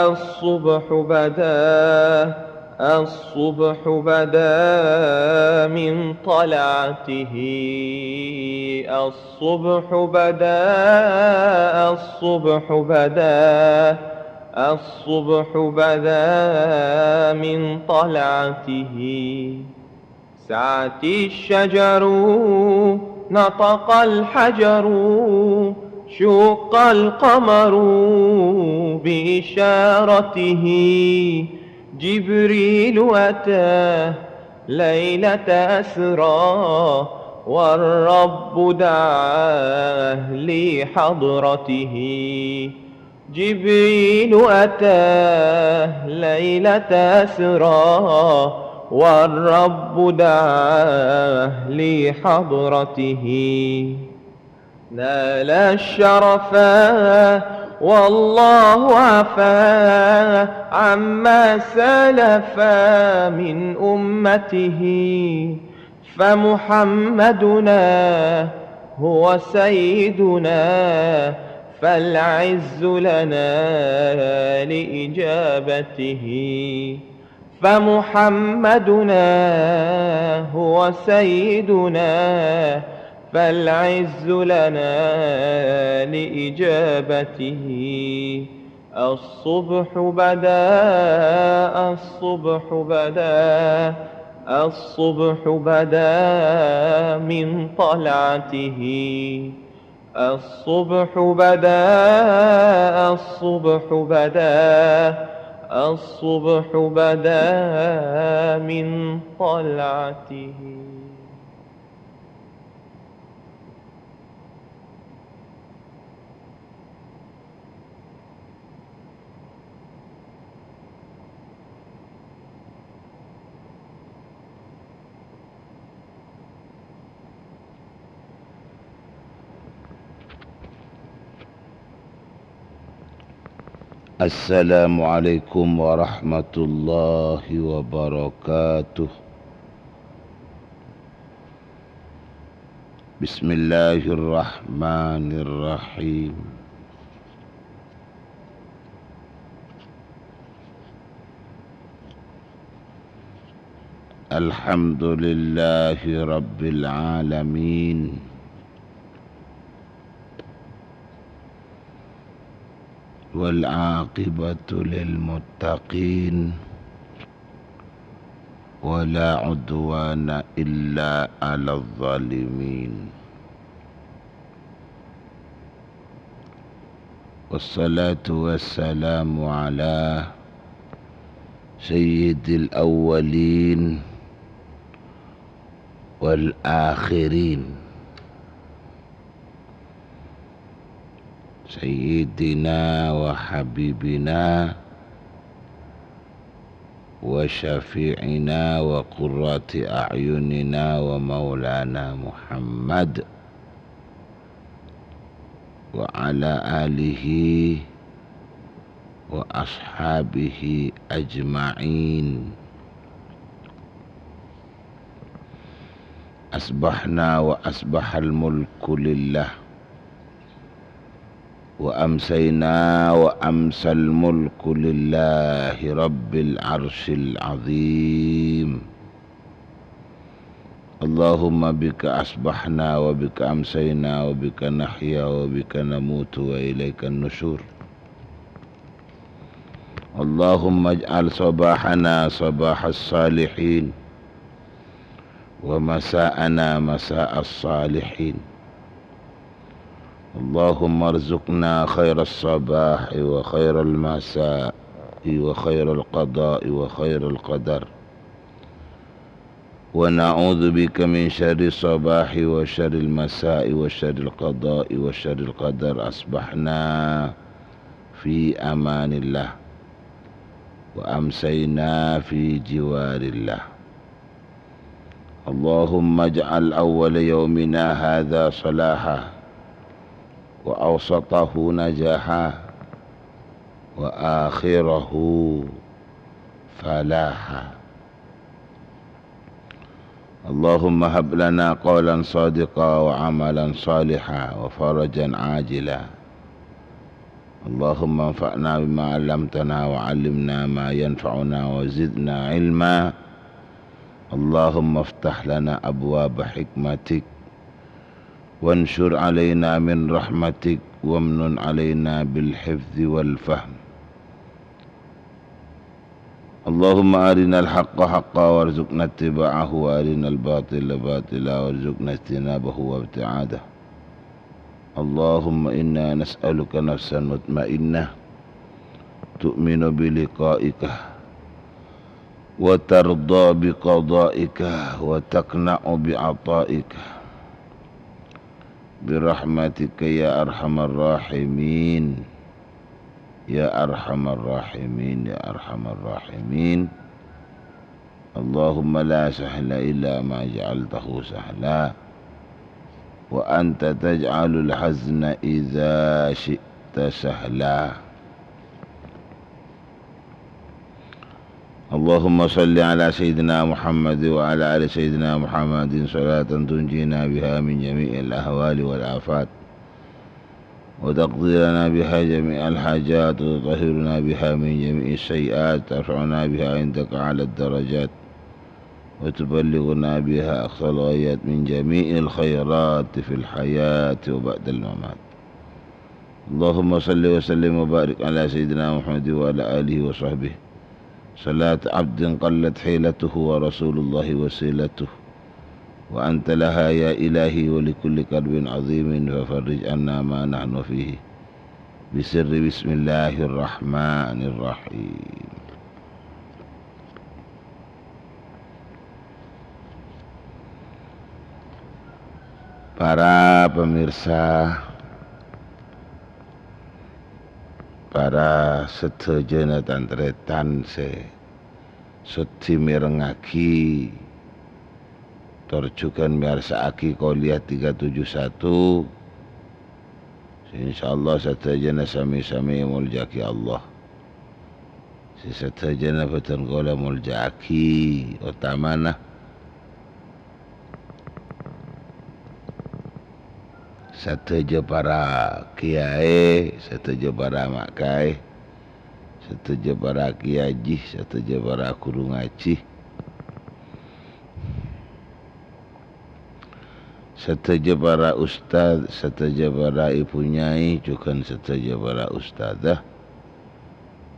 الصبح بدا الصبح بدا من طلعته الصبح بدا الصبح بدا الصبح بدا من طلعته سعت الشجر نطق الحجر شق القمر بإشارته جبريل أتاه ليلة أسرى والرب دعاه لحضرته جبريل أتاه ليلة أسرى والرب دعاه لحضرته نال الشرفا والله عفا عما سلفا من أمته فمحمدنا هو سيدنا فالعز لنا لإجابته فمحمدنا هو سيدنا فالعز لنا لإجابته الصبح بدا الصبح بدا الصبح بدا من طلعته الصبح بدا الصبح بدا الصبح بدا من طلعته Assalamualaikum warahmatullahi wabarakatuh. Bismillahirrahmanirrahim. الحمد لله رب العالمين والعاقبة للمتقين ولا عدوان إلا على الظالمين والصلاة والسلام على سيد الأولين والآخرين سيدنا وحبيبنا وشفيعنا وقرة أعيننا ومولانا محمد وعلى آله وأصحابه أجمعين. أصبحنا وأصبح الملك لله وأمسينا وأمسى الملك لله رب العرش العظيم. اللهم بك أصبحنا وبك أمسينا وبك نحيا وبك نموت وإليك النشور. اللهم اجعل صباحنا صباح الصالحين ومساءنا مساء الصالحين. اللهم ارزقنا خير الصباح وخير المساء وخير القضاء وخير القدر، ونعوذ بك من شر الصباح وشر المساء وشر القضاء وشر القدر. أصبحنا في أمان الله وأمسينا في جوار الله. اللهم اجعل أول يومنا هذا صلاحا وأوسطه نجاحا وآخره فلاحا. اللهم هب لنا قولا صادقا وعملا صالحا وفرجا عاجلا. اللهم انفعنا بما علمتنا وعلمنا ما ينفعنا وزدنا علما. اللهم افتح لنا أبواب حكمتك وانشر علينا من رحمتك وامنن علينا بالحفظ والفهم. اللهم أرنا الحق حقا وارزقنا اتباعه وأرنا الباطل باطلا وارزقنا اجتنابه وابتعاده. اللهم إنا نسألك نفسا مطمئنة تؤمن بلقائك وترضى بقضائك وتقنع بعطائك برحمتك يا أرحم الراحمين يا أرحم الراحمين يا أرحم الراحمين. اللهم لا سهل إلا ما جعلته سهلا وأنت تجعل الحزن إذا شئت سهلا. اللهم صل على سيدنا محمد وعلى آل سيدنا محمد صلاة تنجينا بها من جميع الأهوال والآفات وتقضي لنا بها جميع الحاجات وتطهرنا بها من جميع السيئات ترفعنا بها عندك على الدرجات وتبلغنا بها أقصى الغايات من جميع الخيرات في الحياة وبعد الممات. اللهم صل وسلم وبارك على سيدنا محمد وعلى آله وصحبه صلاة عبد قلت حيلته ورسول الله وسيلته وأنت لها يا إلهي ولكل كرب عظيم ففرج عنا ما نحن فيه بسر بسم الله الرحمن الرحيم. Para pemirsa, para sedaya tantretan sedhi mirengagi turjukan miarsakake Qouliyah 371. Insyaallah sedaya sami-sami muljaki Allah. Sedaya boten kula muljaki utamana sedaya para kiai, sedaya para makai, sedaya para kiai, sedaya para guru ngaji, Setuju para ustaz, setuju para ibu nyai, juga setuju para ustazah.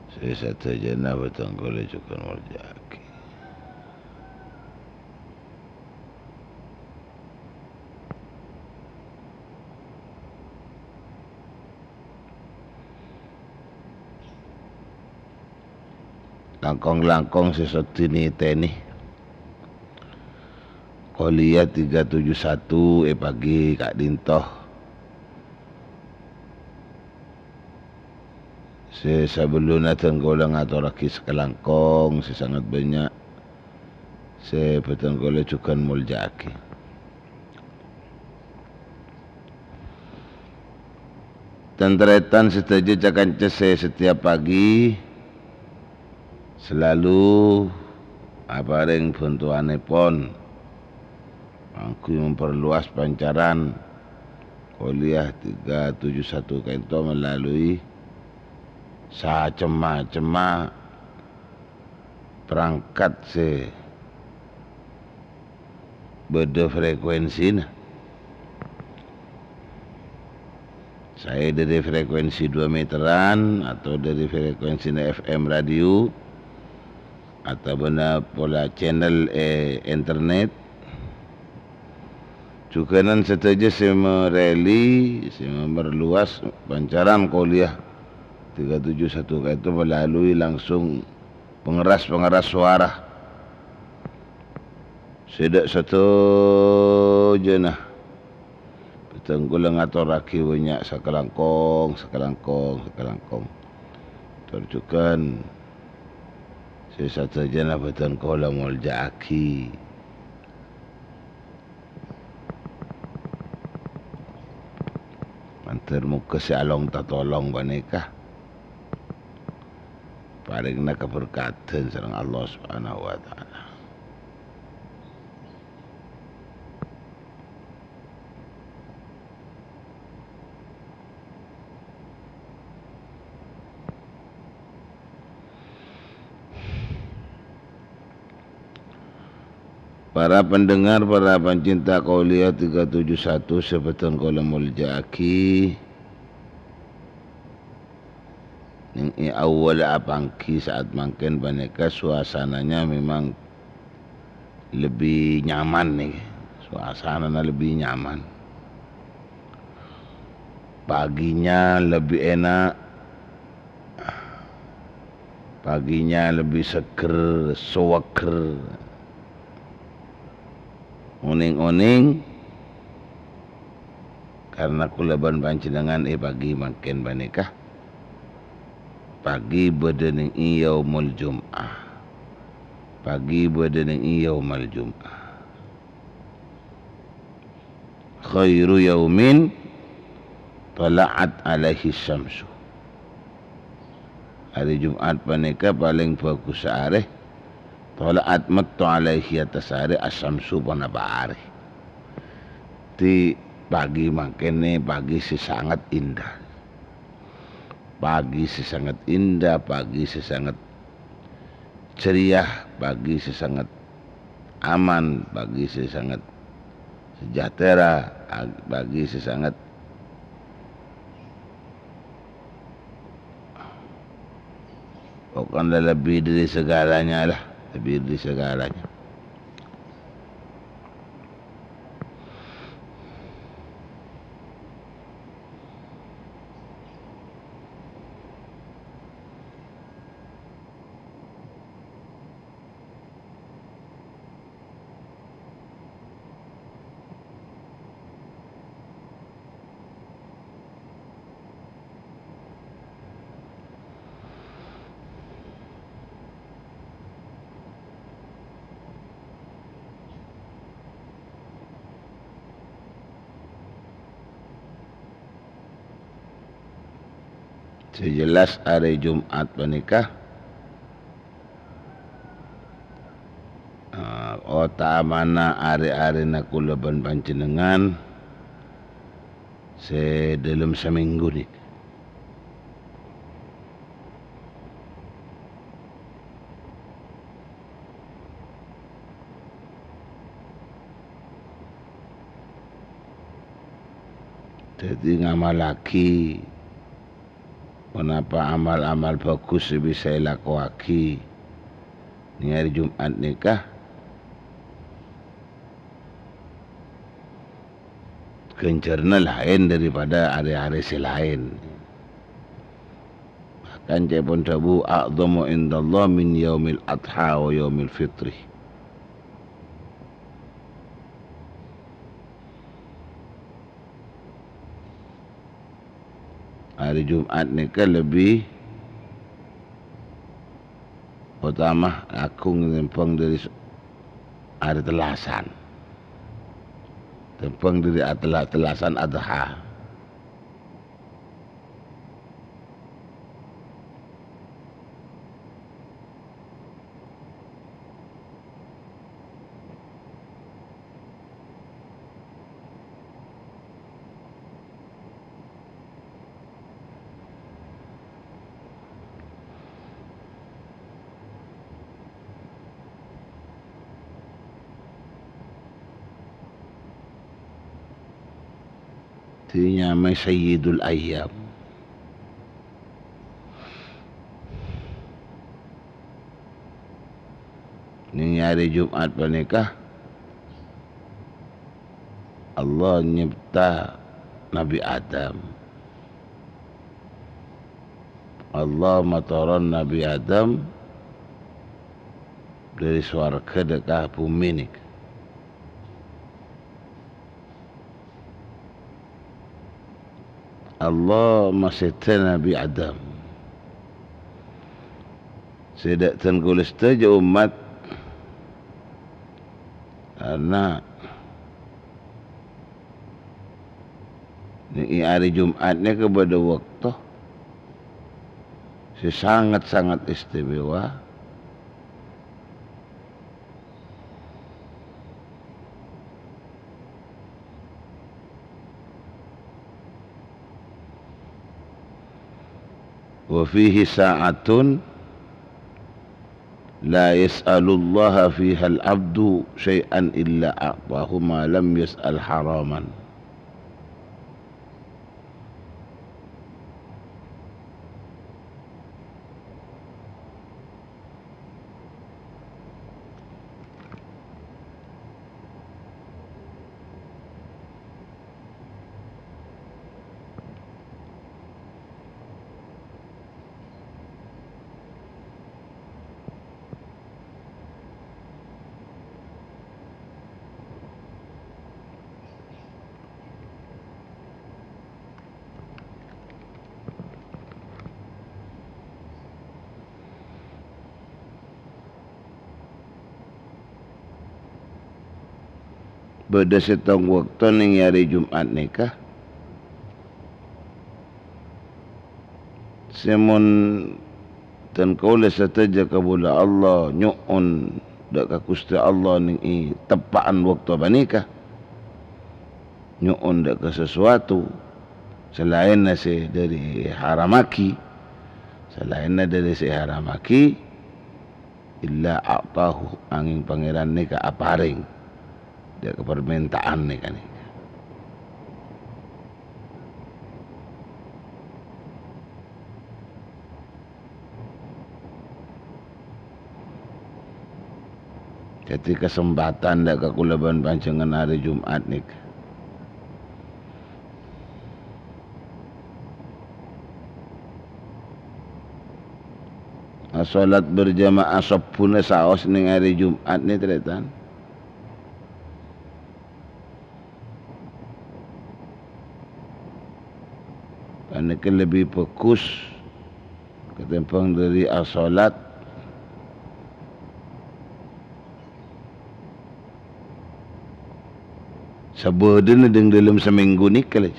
Saya setuju na betul juga merjaki. Langkong-langkong sesuatu ni teni. Kuliah 371 pagi Kak Dintoh. Sebelum natang golang atau laki sekelangkong sangat banyak. Saya petang golang cukan muljaki. Tentretan setuju cakan saya setiap pagi selalu apareng bantuane pon. Aku memperluas pancaran kuliah 371 itu melalui cema perangkat beda frekuensi. Saya dari frekuensi 2 meteran atau dari frekuensi FM radio atau benar pola channel internet. Juga nan setuju saya mereli, saya memperluas pancaran kuliah 371 itu melalui langsung pengeras suara. Sedak satu jenah. Betenggulang atau raki banyak sekelangkong. Terjukan saya satu jenah betenggulang muljaki. Termuka si along tatolong banikah paling nak keberkatan sareng Allah Subhanahu wa taala. Para pendengar, para pencinta Qauliyah 371 sebetul kolam muljaki. Ini awal apangki saat makin banyak suasananya memang lebih nyaman nih. Suasananya lebih nyaman. Paginya lebih enak. Paginya lebih seger, sewaker. Oning-oning karena kulaban panjenengan pagi makin banikah pagi bedening yaumul jum'ah pagi bedening yaumul jum'ah khairu yaumin tala'at alaihi syamsu. Hari Jumat banikah paling bagus hari Tola'at mattu alaihi atas hari asamsu panabari. Di pagi makene pagi sangat indah. Pagi sangat indah, pagi sangat ceria, pagi sangat aman, pagi sangat sejahtera, pagi sangat pokoknya lebih dari segalanya lah. Lebih dari segalanya. Sejelas hari Jumat menikah ota mana hari-hari nakulaban panjenengan dalam seminggu ni. Jadi ngamal lagi menapa amal-amal bagus bisa lakuake ni hari Jumat nikah kencerna lain daripada hari-hari selain. Bahkan cepon tabu a'dhamu indallah min yaumil adha wa yaumil fitri. Hari Jumat ni kan lebih utama agung tempang dari hari telasan. Tempang dari telasan adha. Nyamai Sayyidul Ayyam. Ini hari Jumat panikah Allah nyipta Nabi Adam. Allah mataran Nabi Adam dari swarga dekat bumi ni. Allah masih Nabi Adam. Sedak tenggulis saja umat karena ni hari Jumat ni kepada waktu sangat-sangat istimewa. وفيه ساعة لا يسأل الله فيها العبد شيئا إلا أعطاه ما لم يسأل حراما. Pada setong waktu ni hari Jumat nikah semon dan kaulah sataja kabula Allah nyu'un dak kakusti Allah ni tepaan waktu banikah nyu'un dak ke sesuatu selain nasi dari haramaki selain dari si haramaki illa a'tahu angin pangeran nikah aparing dia ke permintaan ni kan. Jadi kesempatan dak kekulaban pancengan hari Jumat ni. Salat berjamaah sepuna saos ning hari Jumat ni tretan. Mereka lebih fokus ketimbang dari as-salat sebeden dalam seminggu ni kalau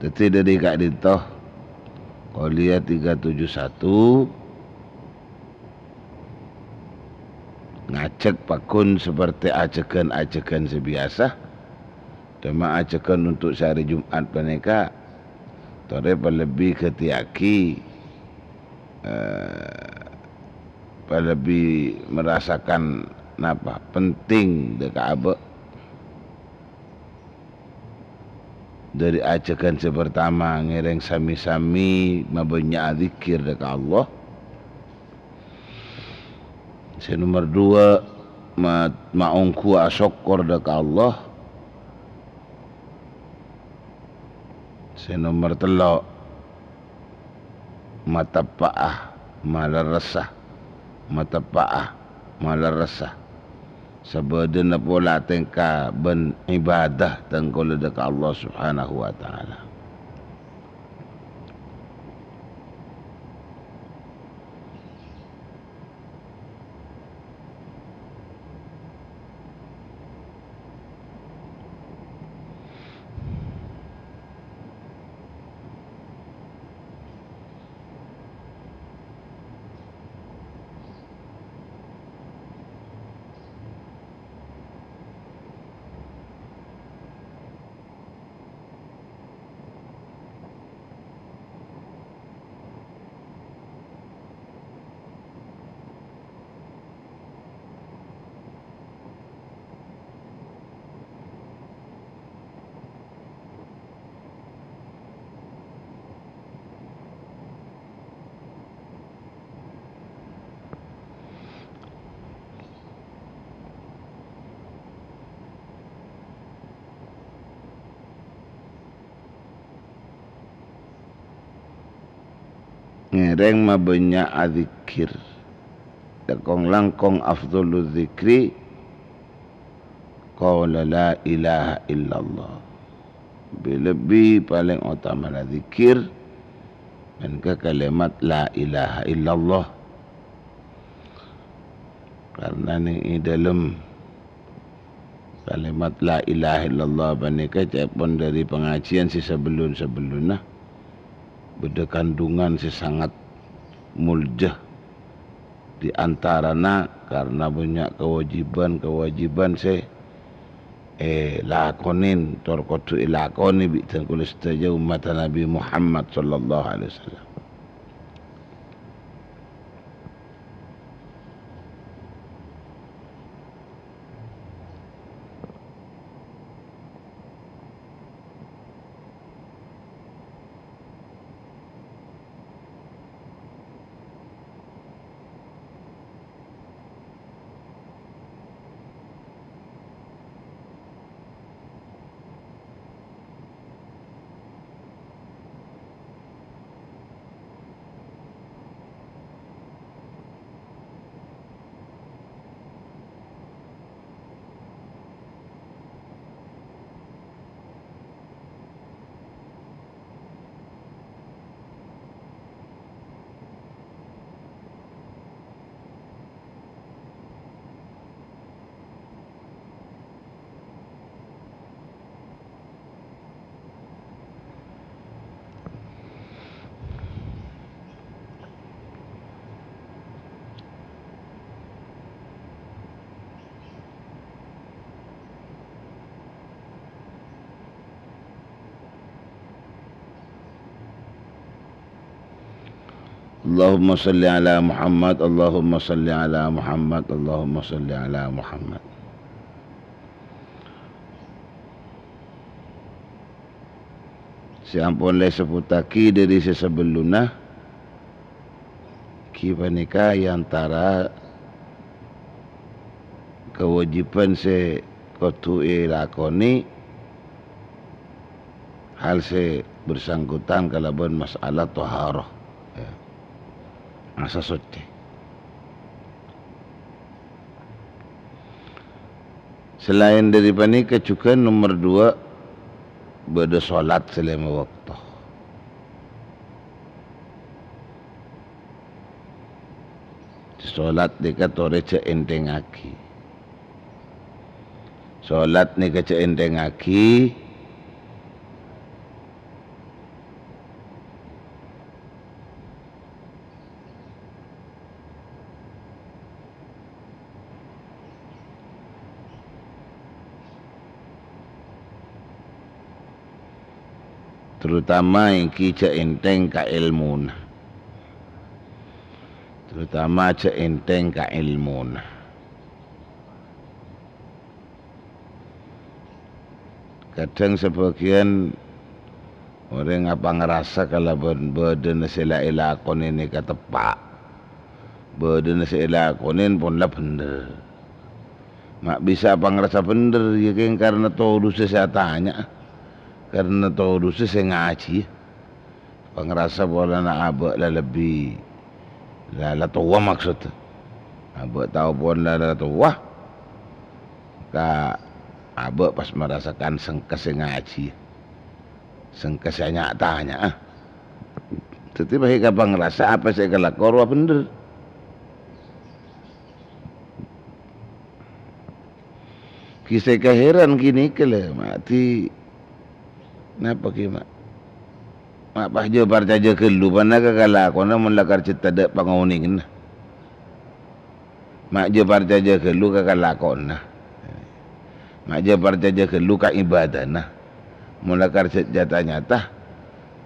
Tetapi dari Kak Dito Kuliah 371 acek pakun seperti acekan sebiasa. Cuma acekan untuk sehari Jumat mereka tore lebih ketiaki lebih merasakan apa penting dekat abah dari ajakan sepertama ngereng sami-sami mabanyak zikir dekat Allah. Nomor 2 maungku asyukur dekat Allah. Nomor 3 matapa'ah malar resah. Matapa'ah malar resah. Sebeden pula tengka ben ibadah tengkol dekat Allah Subhanahu wa taala. Ngereng mabanyak azikir. Tekong langkong afdhalul zikri qawla la ilaha illallah. Lebih paling utama la zikir dan ke kalimat la ilaha illallah. Karena ni dalam kalimat la ilaha illallah panika cepon dari pengajian si sebelum-sebelumnya beda kandungan sangat muljah di antaranya karena banyak kewajiban saya lakonin torkotu ilakoni bitan kulis saja umat Nabi Muhammad sallallahu alaihi wasallam. Allahumma salli ala Muhammad, Allahumma salli ala Muhammad, Allahumma salli ala Muhammad. Siampun le seputaki dari sesebelumnya kipanika antara kewajiban se kotu lakoni hal se bersangkutan kalaban masalah taharah asa suci. Selain daripada ini juga nomor 2 beda solat selama waktu. Solat dekat tore enteng aki. Solat ni ke enteng aki. terutama yang kita enteng ka ilmu nah. Terutama cak enteng ka ilmu nah. Kadang sebagian orang apa ngerasa kalau berdena sila ilakonin ini kata pak, berdena sila ilakonin pun lah bener. Mak bisa apa ngerasa bener ya kan karena tahu dosa saya tanya, karena tahu dosa saya ngaji. Apa ngerasa boleh nak abak lah lebih lah tua maksud. Abak tahu pun lah tua. Kak abak pas merasakan sengkes ngaji. Sengkes saya tanya. Tetapi bagi kapang ngerasa apa saya kelakor wah bener. Kisah keheran gini kele mati. Napa ki mak? Mak bahjo parcaja kelu pana ka kalakona mun lakar cita dak panguning. Mak jo parcaja kelu ka kalakona. Mak jo parcaja kelu ka ibadah nah. Mula karset jata nyata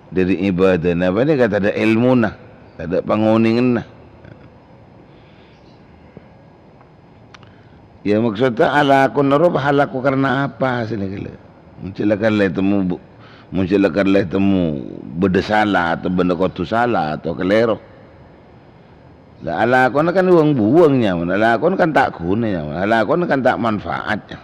dari ibadah na apa ni kata ada ilmu na, ada panguningan na. Ya maksudnya ala aku naruh halaku karena apa sini kala. Muncilakan le temu beda salah atau benda kotu salah atau kelero. Lah ala aku kan uang buangnya, ala aku kan tak gunanya, ala aku kan tak manfaatnya.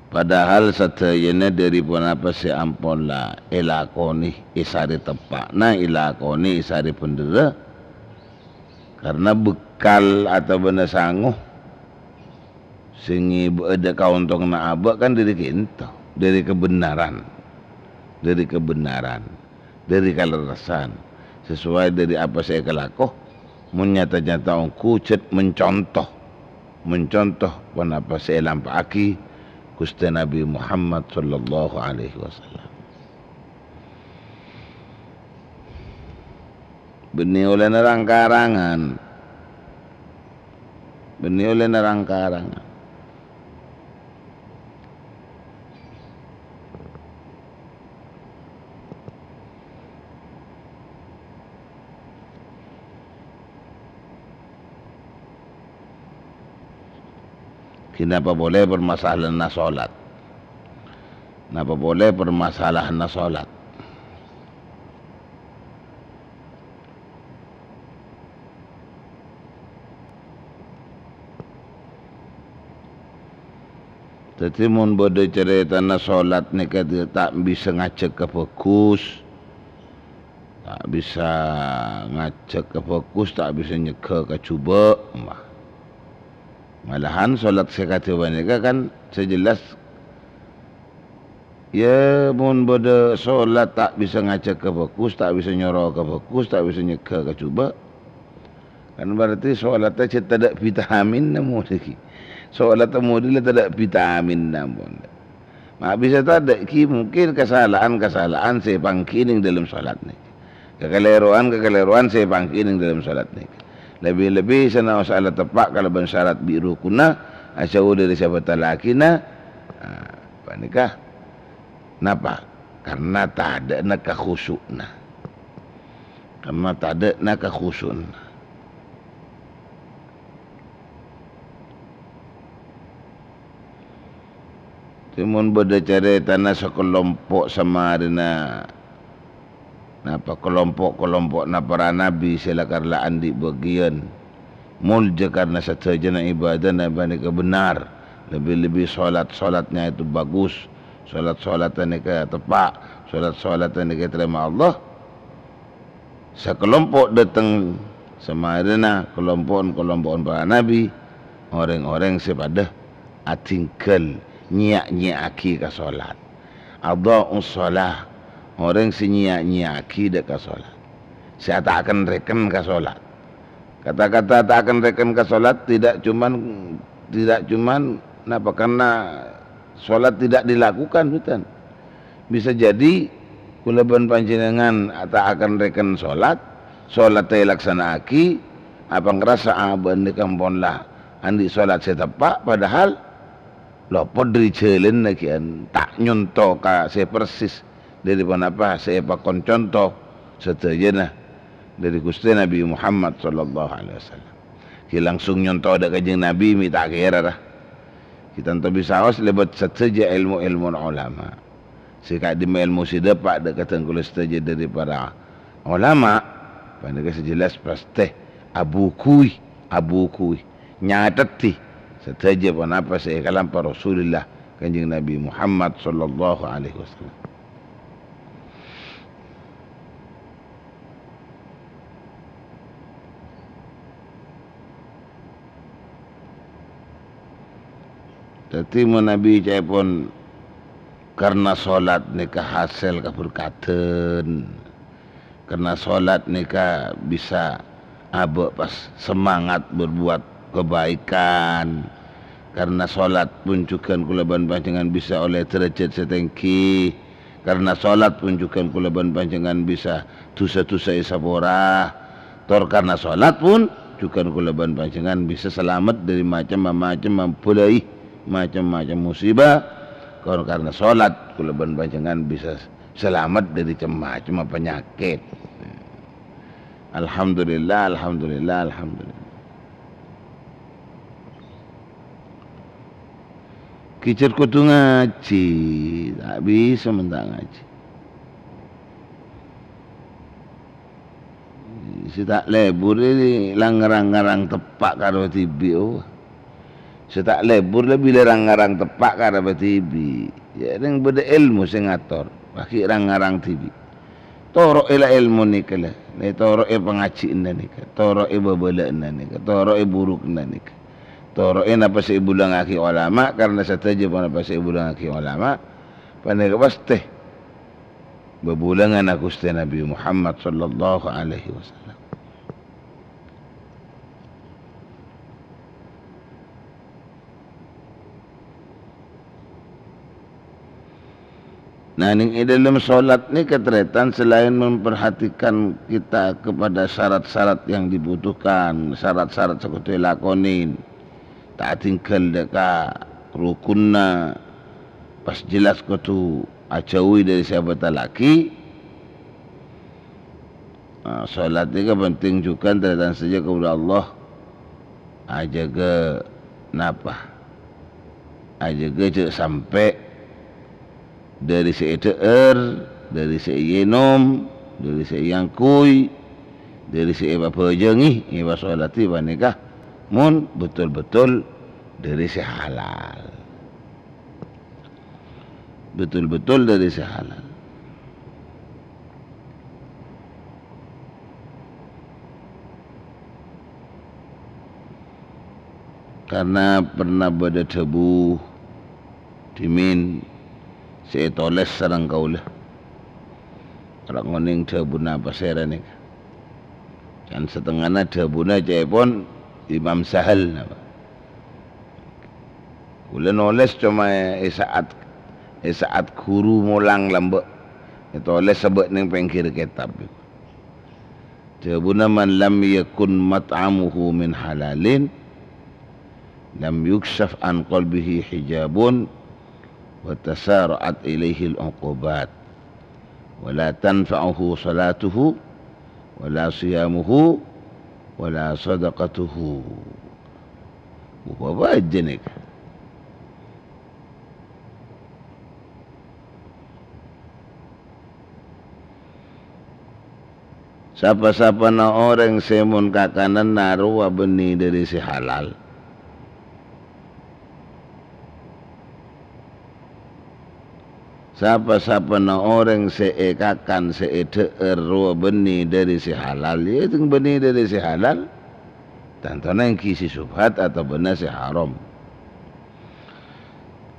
Padahal satayana dari pun apa si ampon lah ilakoni isari tepak na ilakoni isari pendera karena bekal atau benda sangguh singi ada kauntong na abak kan dari kita dari kebenaran dari kalerasan sesuai dari apa saya kelakuh menyata-nyata ongku cet mencontoh pun apa saya lampaki Gusti Nabi Muhammad sallallahu alaihi wasallam. Beni oleh nerang karangan. Kenapa boleh permasalahan na solat? Kenapa boleh permasalahan na solat? Jadi mun bodoh cerita na solat ni kata tak bisa ngacak ke fokus, tak bisa ngacak ke fokus, tak bisa nyeka ke cuba. Malahan solat sekatiwan ni kan sejelas ya mun bodoh solat tak bisa ngacak ke fokus, tak bisa nyoro ke fokus, tak bisa nyeka ke cuba. Kan berarti solatnya tak ada vitamin namu lagi. Solat model tak ada vitamin namun. Mak bisa tak ada ki mungkin kesalahan saya pangkining dalam solat ni. Kekeliruan saya pangkining dalam solat ni. Lebih-lebih sana masalah tepat kalau bersyarat biru kuna asyau dari siapa talakina. Apa nikah? Kenapa? Karena tak ada nak khusyukna. Karena tak ada nak khusyukna. Timun beda cari tanah sekelompok sama dina napa kelompok-kelompok na para nabi silakarlah andi bagian mulja karena satajana ibadah nabani kebenar lebih-lebih solatnya itu bagus solatnya ke tepat solatnya ke terima Allah sekelompok datang sama dina kelompok para nabi orang-orang sepada atingkel nyiak-nyiaki ke solat adha'us solah orang si nyiaki dek ka salat. Saya tak akan reken ka salat. Kata-kata tak akan reken ka salat tidak cuman kenapa? Karena salat tidak dilakukan hutan. Bisa jadi kulaban panjenengan tak akan reken salat teh laksanaaki apa ngerasa aban di kampon lah andi salat saya tepak padahal lopot dari jalan lagi tak nyontoh ka saya persis dari apa saya pakon contoh setajana dari Gusti Nabi Muhammad sallallahu alaihi wasallam. Ki langsung nyontoh ada kanjeng Nabi minta kira dah. Kita tak bisa awas lebat saja ilmu ulama. Sekat di ilmu si dapat dekatan kula saja dari para ulama. Pandai sejelas pasti abu kui nyatati saja apa saya kalam para Rasulullah kanjeng Nabi Muhammad sallallahu alaihi wasallam. Tadi Nabi cai pun karena solat nikah hasil keberkatan, karena solat nikah bisa abek pas semangat berbuat kebaikan, karena solat pun juga kulaban panjangan bisa oleh derajat setengki, karena solat pun juga kulaban panjangan bisa dosa-dosa isapora, karena solat pun juga kulaban panjangan bisa selamat dari macam-macam mempulai macam-macam musibah. Kalau karena sholat kulaban panjenengan bisa selamat dari macam-macam penyakit. Alhamdulillah. Kicir kudu ngaji, tak bisa mentak ngaji. Si tak lebur ini langarang-ngarang tepak karo tibio. Saya tak lebur lebih larang-ngarang tepak karena TV. Ya yang beda ilmu saya ngatur. Pakai rang-ngarang TV. Toro ila ilmu ni kala. Ni toro pengaji ni kala. Toro babala ni kala. Toro buruk ni kala. Toro napa sa ibulang aki ulama karena saja napa sa ibulang aki ulama. Pandai pasti bebulangan aku Gusti Nabi Muhammad sallallahu alaihi wasallam. Nah, ini dalam solat ni ketretan selain memperhatikan kita kepada syarat-syarat yang dibutuhkan, syarat-syarat sekutu lakonin, tak tinggal deka rukunna, pas jelas kutu ajawi dari sahabat laki. Solat ni penting juga terletak saja kepada Allah, ajaga napa, ajaga sampai dari seiter, dari seyenom, dari seyangkui, dari seebapa jengi, iba solati nikah, mun betul-betul dari sehalal, betul-betul dari sehalal. Karena pernah pada debu dimin saya toles sarang kaulah orang ngoning debuna pasera ni kan setengahnya debuna cepon Imam Sahal nama kula noles cuma saat guru mulang lambek toles sebut ning pengkir kitab debuna man lam yakun mat'amuhu min halalin lam yukshaf an qalbihi hijabun وتسارعت إليه العقوبات ولا تنفعه صلاته ولا صيامه ولا صدقته وبابا jenik siapa-siapa na orang semun kakanan naruh benih dari si halal siapa-siapa na orang seekakan seeder ruwa benih dari si halal itu benih dari si halal tantana yang kisi subhat atau benih si haram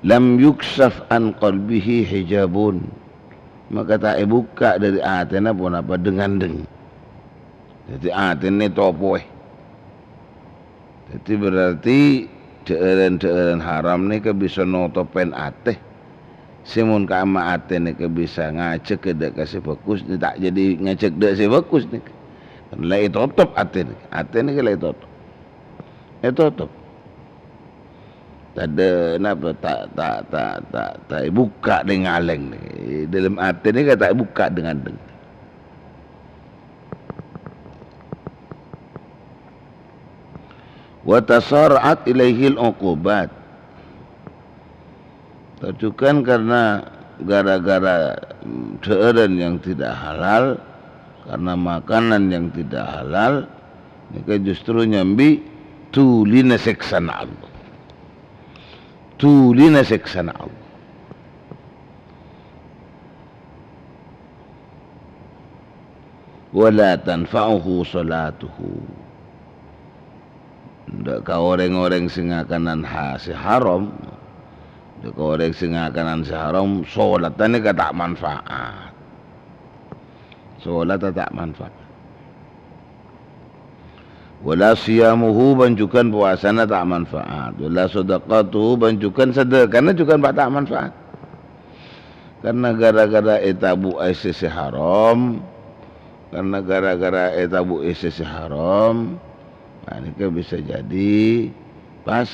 lam yuksaf an qalbihi hijabun maka tak buka dari atena pun apa dengan deng. Jadi atene topo Jadi berarti ceureun haram ni ke bisa notopen ateh. Simun ka ama atene ke bisa ngacek ke dek kasih fokus ni tak jadi ngacek dek si fokus ni. Lai tutup atene. Atene ke lai tutup. Tutup. Tak ada napa tak buka dengan aleng ni. Dalam atene ke tak buka dengan deng. Wa tasar'at ilaihil uqubat. Tujukan karena gara-gara ceureun yang tidak halal, karena makanan yang tidak halal, maka justru nyambi tulina seksana Allah. Tulina seksana Allah. Wala tanfa'uhu salatuhu. Ndak ka orang-orang sing akanan si haram, ndak ka orang sing akanan si haram, salatane ka tak manfaat. Salat tak manfaat. Wala siyamuhu banjukan puasana tak manfaat. Wala sedekatuhu banjukan sedekahna juga tak manfaat. Karena gara-gara etabu si haram, karena gara-gara etabu si haram, nah, ini kan bisa jadi pas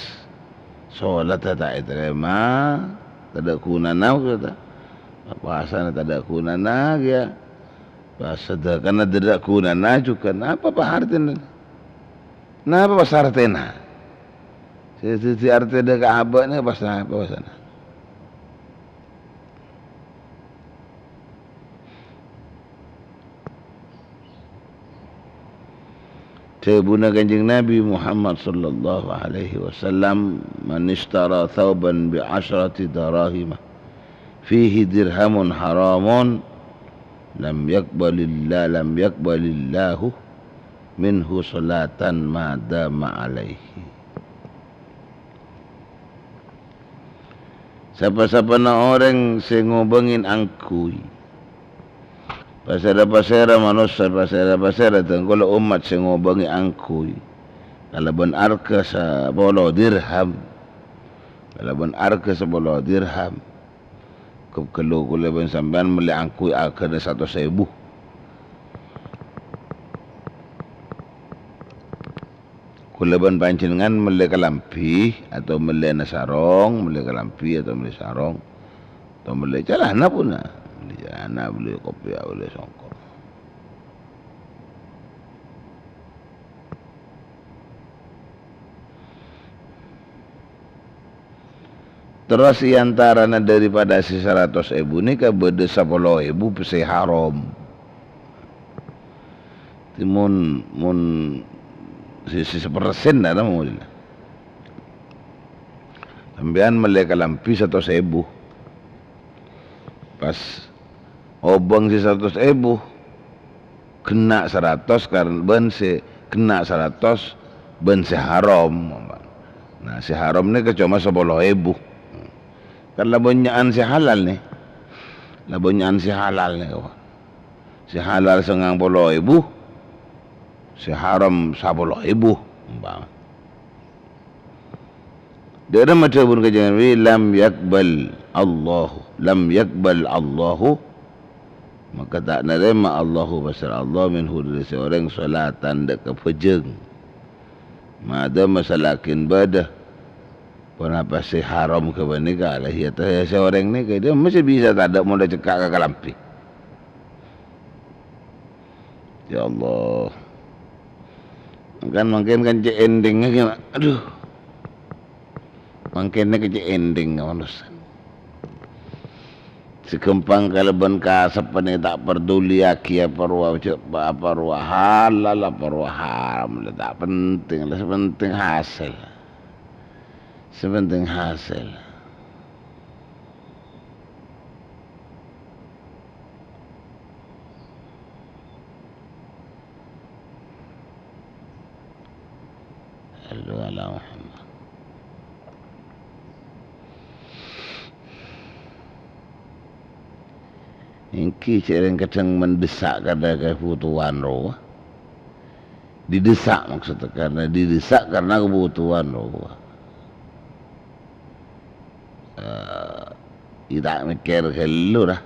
sholat tak diterima, tidak kunana kata, puasa tidak kunana ya, pas sedekah tidak kunana juga, apa artinya? Apa pas artinya? Si artinya ke apa ni pas apa pasana? Sebuna kanjeng Nabi Muhammad sallallahu alaihi wasallam, man ishtara thawban bi 'ashrati darahim fihi dirhamun haramun lam yakbalillahu minhu salatan ma dama alaihi. Siapa-siapa na orang sing ngobengin angkui pasera-pasera manusia, pasera-pasera tengkola umat sing ngobangi angkui. Kalaban arka sa bolo dirham. Kalaban arka sa bolo dirham. Kalo kulaban sampean meli angkui arka na 100.000. Kulaban panjenengan meli kalampi atau meli nasarong, meli kalampi atau meli sarong atau meli celana pun anak beli kopi, beli songkok. Terus iantarana daripada si 100.000 ni ke beda 10.000 pesi haram. Timun si 1% dah mau. Sampean meleka lampi 100.000. Pas obang si 100.000 kena 100 karena ben si kena 100 ben si haram. Nah si haram ni cuma 10.000. Kan labonyaan si halal ni. Labonyaan si halal ni kawan. Si halal 90.000, si haram 10.000. Dia ada macam pun kajian Nabi, lam yakbal Allahu, maka tak nerima Allahu pasal Allah minhu dari seorang salatan dekat pejeng. Mada masalakin badah. Kenapa si haram ke banika lah ya seorang ni ke dia masih bisa tak ada mula cekak ke kalampi. Ya Allah. Kan makin cek ending lagi. Aduh. Makin ke cek ending manusia. Sekempang kalaban kasap ni tak peduli aki apa ruah halal apa ruah haram tak penting lah, sepenting hasil. Sepenting hasil. Sallu ala Muhammad. Ingki cereng kadang mendesak kada kebutuhan roh. Didesak maksudnya, karena didesak karena kebutuhan roh. Tidak mikir helu dah.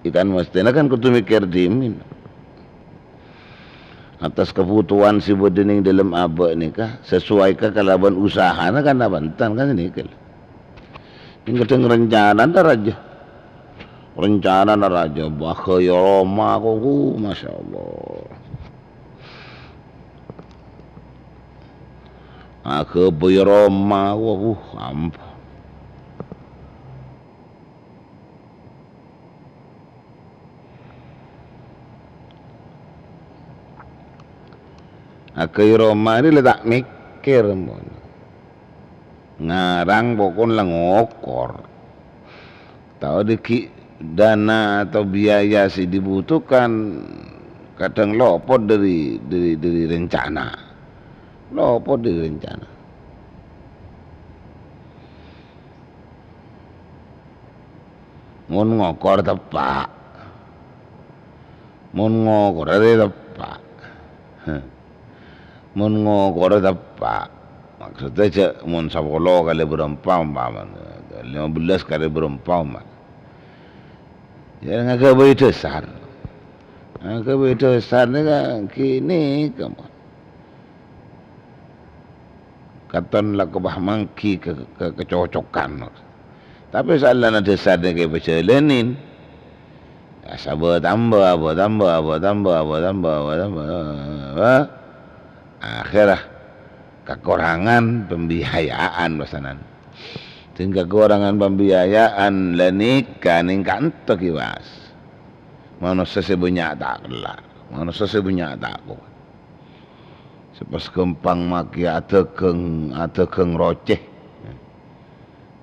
Ikan mestinya kan kudu mikir dimin. Atas kebutuhan si bedening dalam abak ni kah, sesuaikah kalaban usaha na kan nabantan kan ini kan. Yang kadang rencana na raja. Rencana na raja. Baka ya Roma ko, Masya Allah. Aku ya Roma ko, ampun. Aku Roma ni letak mikir mon. Ngarang pokon lang ngokor. Tahu diki dana atau biaya si dibutuhkan kadang lopot dari rencana. Lopot dari rencana. Mun ngokor tepak. Mun ngokor ada tepak. Mun ngokor tepak. Maksudnya cak mun 10 kali berempam 15 kali berempam. Jangan agak besar. Agak besar ni kan kini kamu. Katon lah kebah mangki kecocokan. Tapi salah nak besar ni kayak berjalanin. Sabar tambah. Akhirah kekurangan pembiayaan pasanan. Tinggal kekurangan pembiayaan lenika ningkan to kiwas. Manusia sebanyak tak lah. Manusia sebanyak tak ko. Sepas kempang maki ada keng roceh.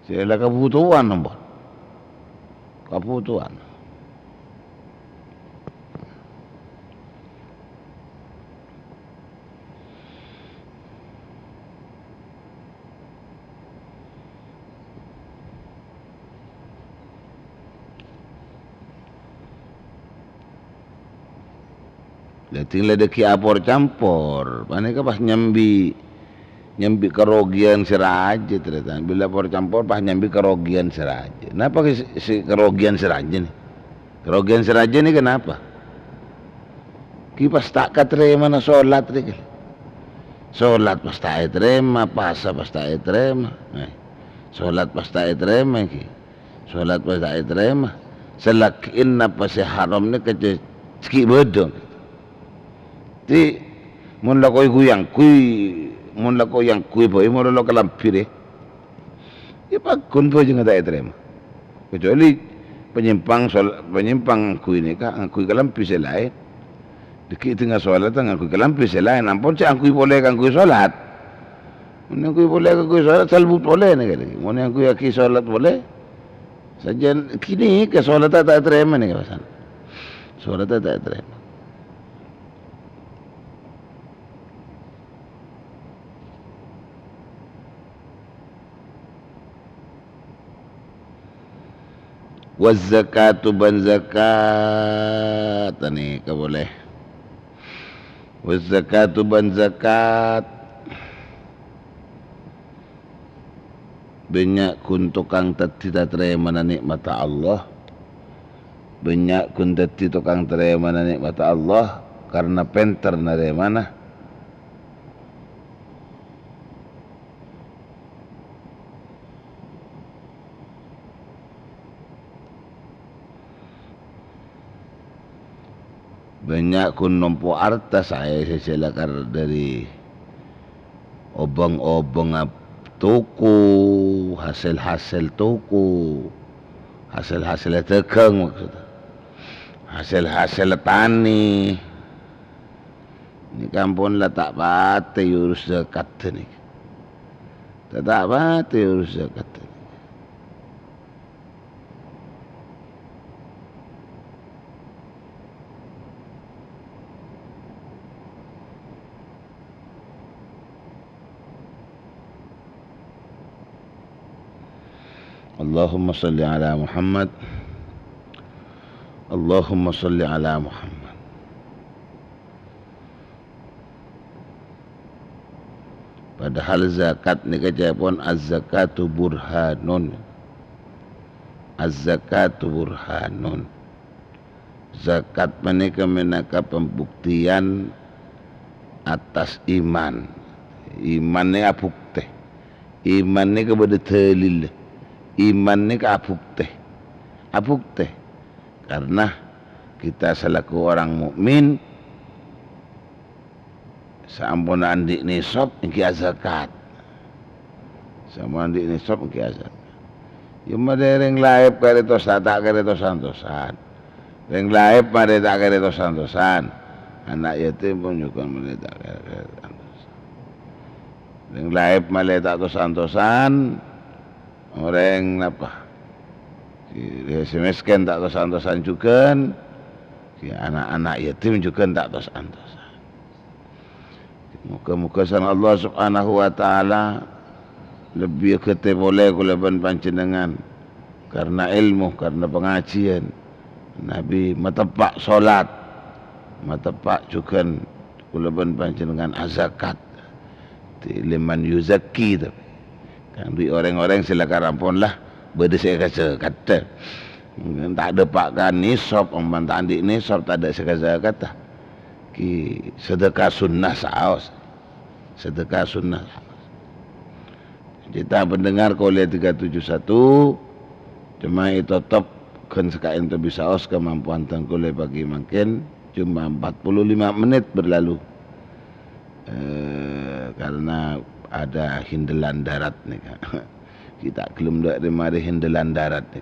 Sila kebutuhan nombor. Kebutuhan. Tinggal deki apor campur, panika pas nyambi kerugian seraja ternyata. Bila apor campur pas nyambi kerugian seraja. Kenapa si kerugian seraja ni? Kerugian seraja ni kenapa? Kipas tak katerima na solat ni. Solat pas tak terima, puasa pas tak terima. Solat pas tak terima ki. Solat pas tak terima. Selakin apa si haram ni kecil sikit bedong. Ti mun la koy guyang kui boy mo lo kalampire. Ya kun po jeung ada etrem. Kecuali penyimpang kui ni ka kui kalampi lain. Deki tengah solat tengah kui kalampi lain. Ampun si angkui boleh kan kui solat. Mun angkui boleh kan kui solat salbut boleh ni kali. Mun angkui aki solat boleh. Saja kini ke solat tak etrem ni ka pasan. Solat tak etrem. Wazakatu ban zakat ni ka boleh. Wazakatu ban zakat banyak kun tukang tati terima nikmat Allah. Banyak kun tati tukang terima nikmat Allah karena penter nare mana. Banyak kun nompo harta saya selakar dari obong-obong toko, hasil-hasil toko, hasil-hasil tegang maksudnya, hasil-hasil tani. Ini kampung lah tak pati urus zakat ni, tak pati urus zakat ni. Allahumma salli ala Muhammad. Allahumma salli ala Muhammad. Padahal zakat ni kata pun az-zakatu burhanun. Az-zakatu burhanun. Zakat menika menaka pembuktian atas iman. Iman ni apuk teh. Iman ni kepada telil. Iman ni ke apuk teh. Apuk teh. Karena kita selaku orang mukmin sampun andik nisab engki zakat. Sampun andik nisab engki zakat. Ya madereng laib kare tos tak kare tosan-tosan. Reng laib mare tak kare tosan-tosan. Anak yatim pun juga mare tak kare tosan-tosan. Reng laib mare tak tosan-tosan. Orang napa? SMS kan tak tosan-tosan juga. Anak-anak yatim juga tak tosan-tosan. Muka-muka sang Allah Subhanahu wa taala lebih kete boleh kulaban panjenengan karena ilmu, karena pengajian. Nabi matepak solat, matepak juga kulaban panjenengan zakat. Liman yuzakki tu. Kan duit orang-orang silakan rampunlah berdesik zakat. Tak ada pakkan nisab, orang tak andik nisab tak ada zakat dah. Ki sedekah sunnah saos. Sedekah sunnah. Kita pendengar Kuliah 371 cuma itu top kan sekain tu bisa os kemampuan tengkuliah pagi makin cuma 45 menit berlalu. Karena ada hindelan darat ni kan. Kita belum dak mari hindelan darat ni.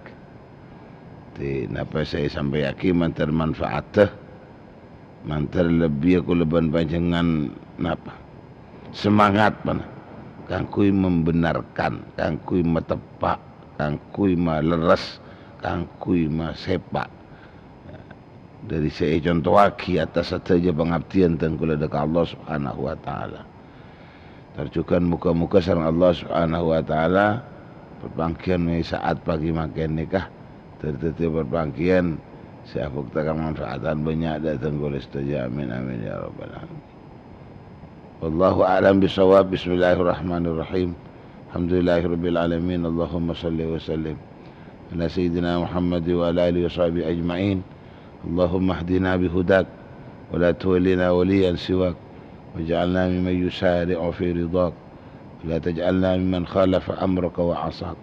Napa saya sampai yakin mantar manfaatah mantar lebih aku leban panjangan napa semangat mana kangkui membenarkan kangkui metepak kangkui meleres kangkui sepak dari saya contoh aki atas saja pengabdian tengkula dekat Allah Subhanahu wa taala terjukan muka-muka sareng Allah Subhanahu wa taala perbangkian saat pagi makan nikah tertete perbangkian saya buktikan manfaatan banyak datang oleh setuju amin amin ya rabbal alamin. Wallahu a'lam bisawab. Bismillahirrahmanirrahim. Alhamdulillahirabbil alamin. Allahumma salli wa sallim ala sayyidina Muhammad wa ala alihi wa sahbihi ajma'in. Allahumma hdina bihudak wa la tuwallina waliyan siwak waj'alna mimman yusari'u fi ridak wa la taj'alna mimman khalafa amraka wa 'asak.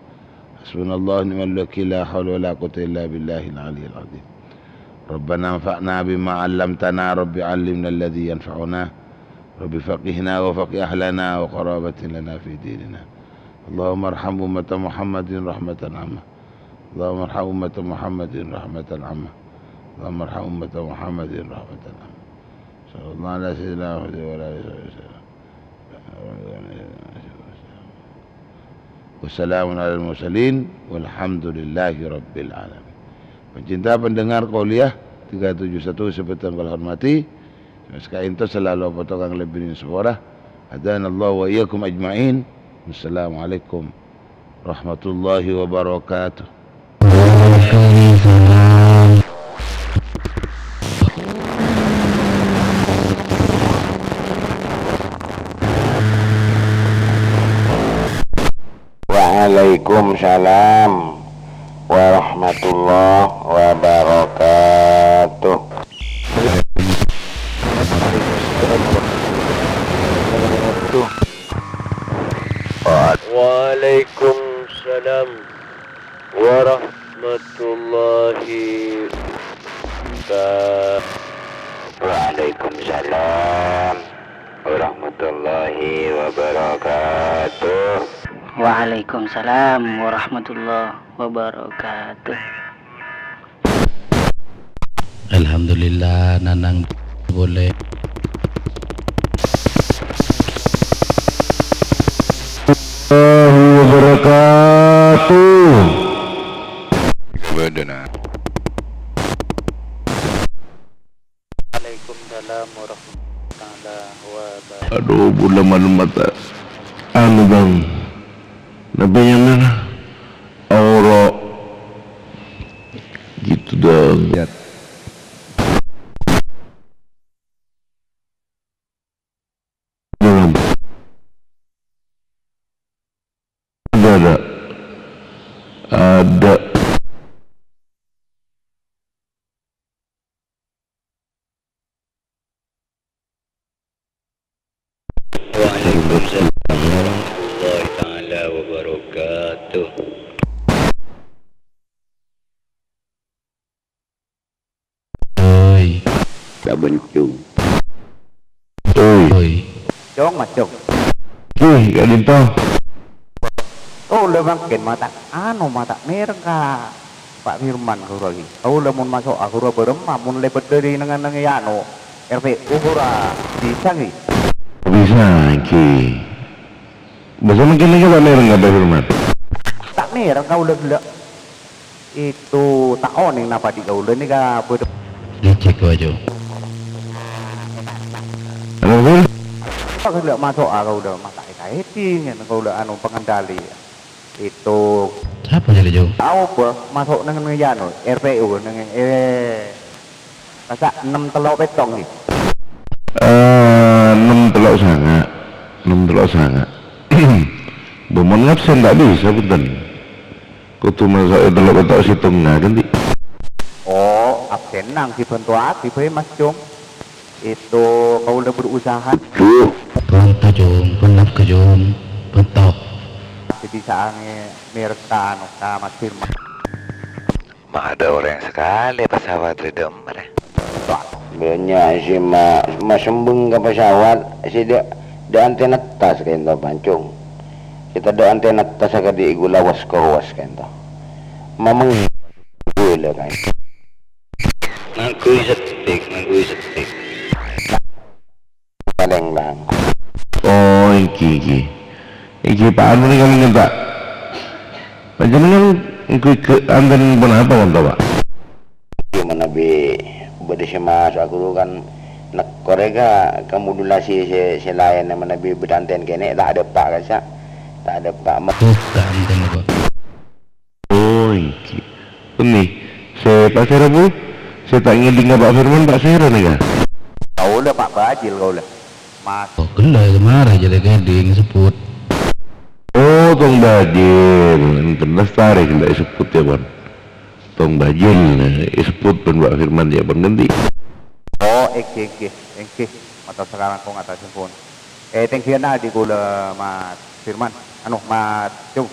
Hasbunallahu ni'mal wakeel la hawla wa la quwwata illa billahil 'aliyyil 'azim. ربنا انفعنا بما علمتنا رب علمنا الذي ينفعنا رب فقهنا وفقه أهلنا وقرابة لنا في ديننا اللهم ارحم أمة محمد رحمة عامة اللهم ارحم أمة محمد رحمة عامة اللهم ارحم أمة محمد رحمة عامة صلى الله على سيدنا محمد وعلى آله وسلم والسلام على المرسلين والحمد لله رب العالمين. Pencinta pendengar Kuliah 371 seperti yang kau hormati. Sekarang itu selalu potongan lebih suara. Adanallahu wa iyyakum ajma'in. Wassalamualaikum warahmatullahi wabarakatuh. Waalaikumsalam warahmatullahi wabarakatuh. Waalaikumsalam warahmatullahi wabarakatuh. Waalaikumsalam warahmatullahi wabarakatuh. Waalaikumsalam warahmatullahi wabarakatuh. Alhamdulillah nanang boleh wabarakatuh. Waalaikumsalam warahmatullahi wabarakatuh. Aduh, bulan malam mata anu bang Nabi yang mana? Lihat. Ada. Waalaikumsalam warahmatullahi taala wabarakatuh. Oi. Tak bencung. Oi. Chong mà chong. Ih, Kak Dinto. Oh, udah makin mata merah ka Pak Firman kau lagi. Oh, udah mau masuk aku udah beremah, mau lepas dari dengan anu RPU ora bisa nih. Bisa, Ki. Bisa mungkin lagi tak merah nggak Pak Firman? Tak merah kau udah gila. Itu tak on yang napa di kau udah nih ka ber. Dicek aja. Apa? Kau udah masuk aku udah mata kaiting, kau udah anu pengendali. Itu siapa jadi jauh? tahu apa masuk dengan anu RPU dengan masa 6 telok betong nih 6 telok sangat Bomon ngabsen tak bisa betul kutu masuk telok betok situng ganti. Oh absen nang si bentuk hati mas Jom itu kau udah berusaha tuh Pantau Jom, penap ke Jom, pentok bisa mereka anu Mas Firman. Ada orang sekali pesawat redem banyak si mas sembung ke pesawat si dia antena tas kan pancung kita ada antena tas ke di gula was kan mamang gula kan Ngangkui setik paling lang oh iki Pak Anu ini kami minta macam mana ke anten pun apa kan Pak? Gimana bi berdesimas aku dulu kan nak korega kemodulasi si lain yang mana bi beranten kene tak ada Pak kasa tak ada Pak tak anten apa oh ini saya Pak Sera bu saya tak ngiling Pak Firman Pak Sera nih kan kau udah Pak Bajil kau udah mas oh kelai kemarin jadi gading sebut oh tong bajil enten lestari tidak disebut ya Bang tong bajil disebut pun Pak Firman ya Bang ganti oh engke atau sekarang kau nggak tahu sempun thank you na di gula Mas Firman anu Mas Cung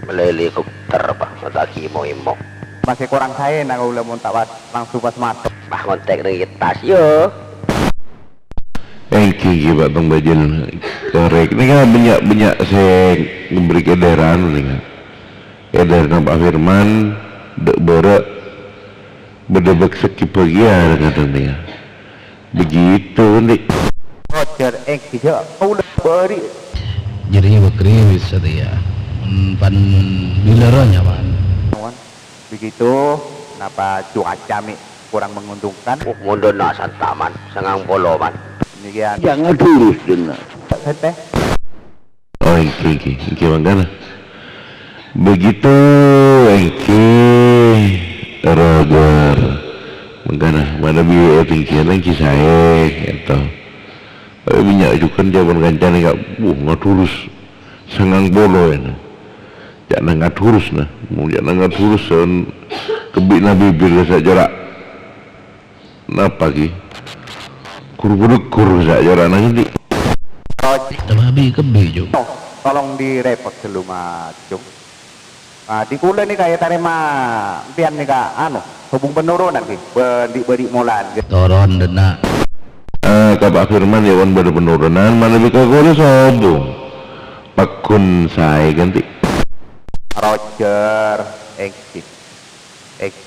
helikopter Pak mataki mau imok masih kurang saya nak gula mau tak langsung pas masuk Pak kontak dengan tas yo engke Pak tong bajil korek ini kan banyak saya memberi edaran nih kan edaran Pak Firman dek berak berdebak sekip bagian katanya begitu nih Roger engke ya kau udah beri jadi bakri bisa dia pan bilaranya Pak begitu kenapa cuaca mi kurang menguntungkan mundur nak santaman sangang polo man demikian jangan lurus dengar teh oh engke mana begitu engke Roger mana biaya tinggian engke saya gitu minyak juga jawaban kancan enggak nggak lurus sangang polo ya jangan nggak lurus nah mau jangan nggak lurus kebik nabi bibir saya jarak napa ki kur saya jarak nanti tapi kebik juga tolong direpot dulu Mas Cung di kula nih kayak tarima pian nih kak anu hubung penurunan nih beri mulan gitu turun dena ke Pak Firman ya wan penurunan mana bisa kau sobong pakun saya ganti Roger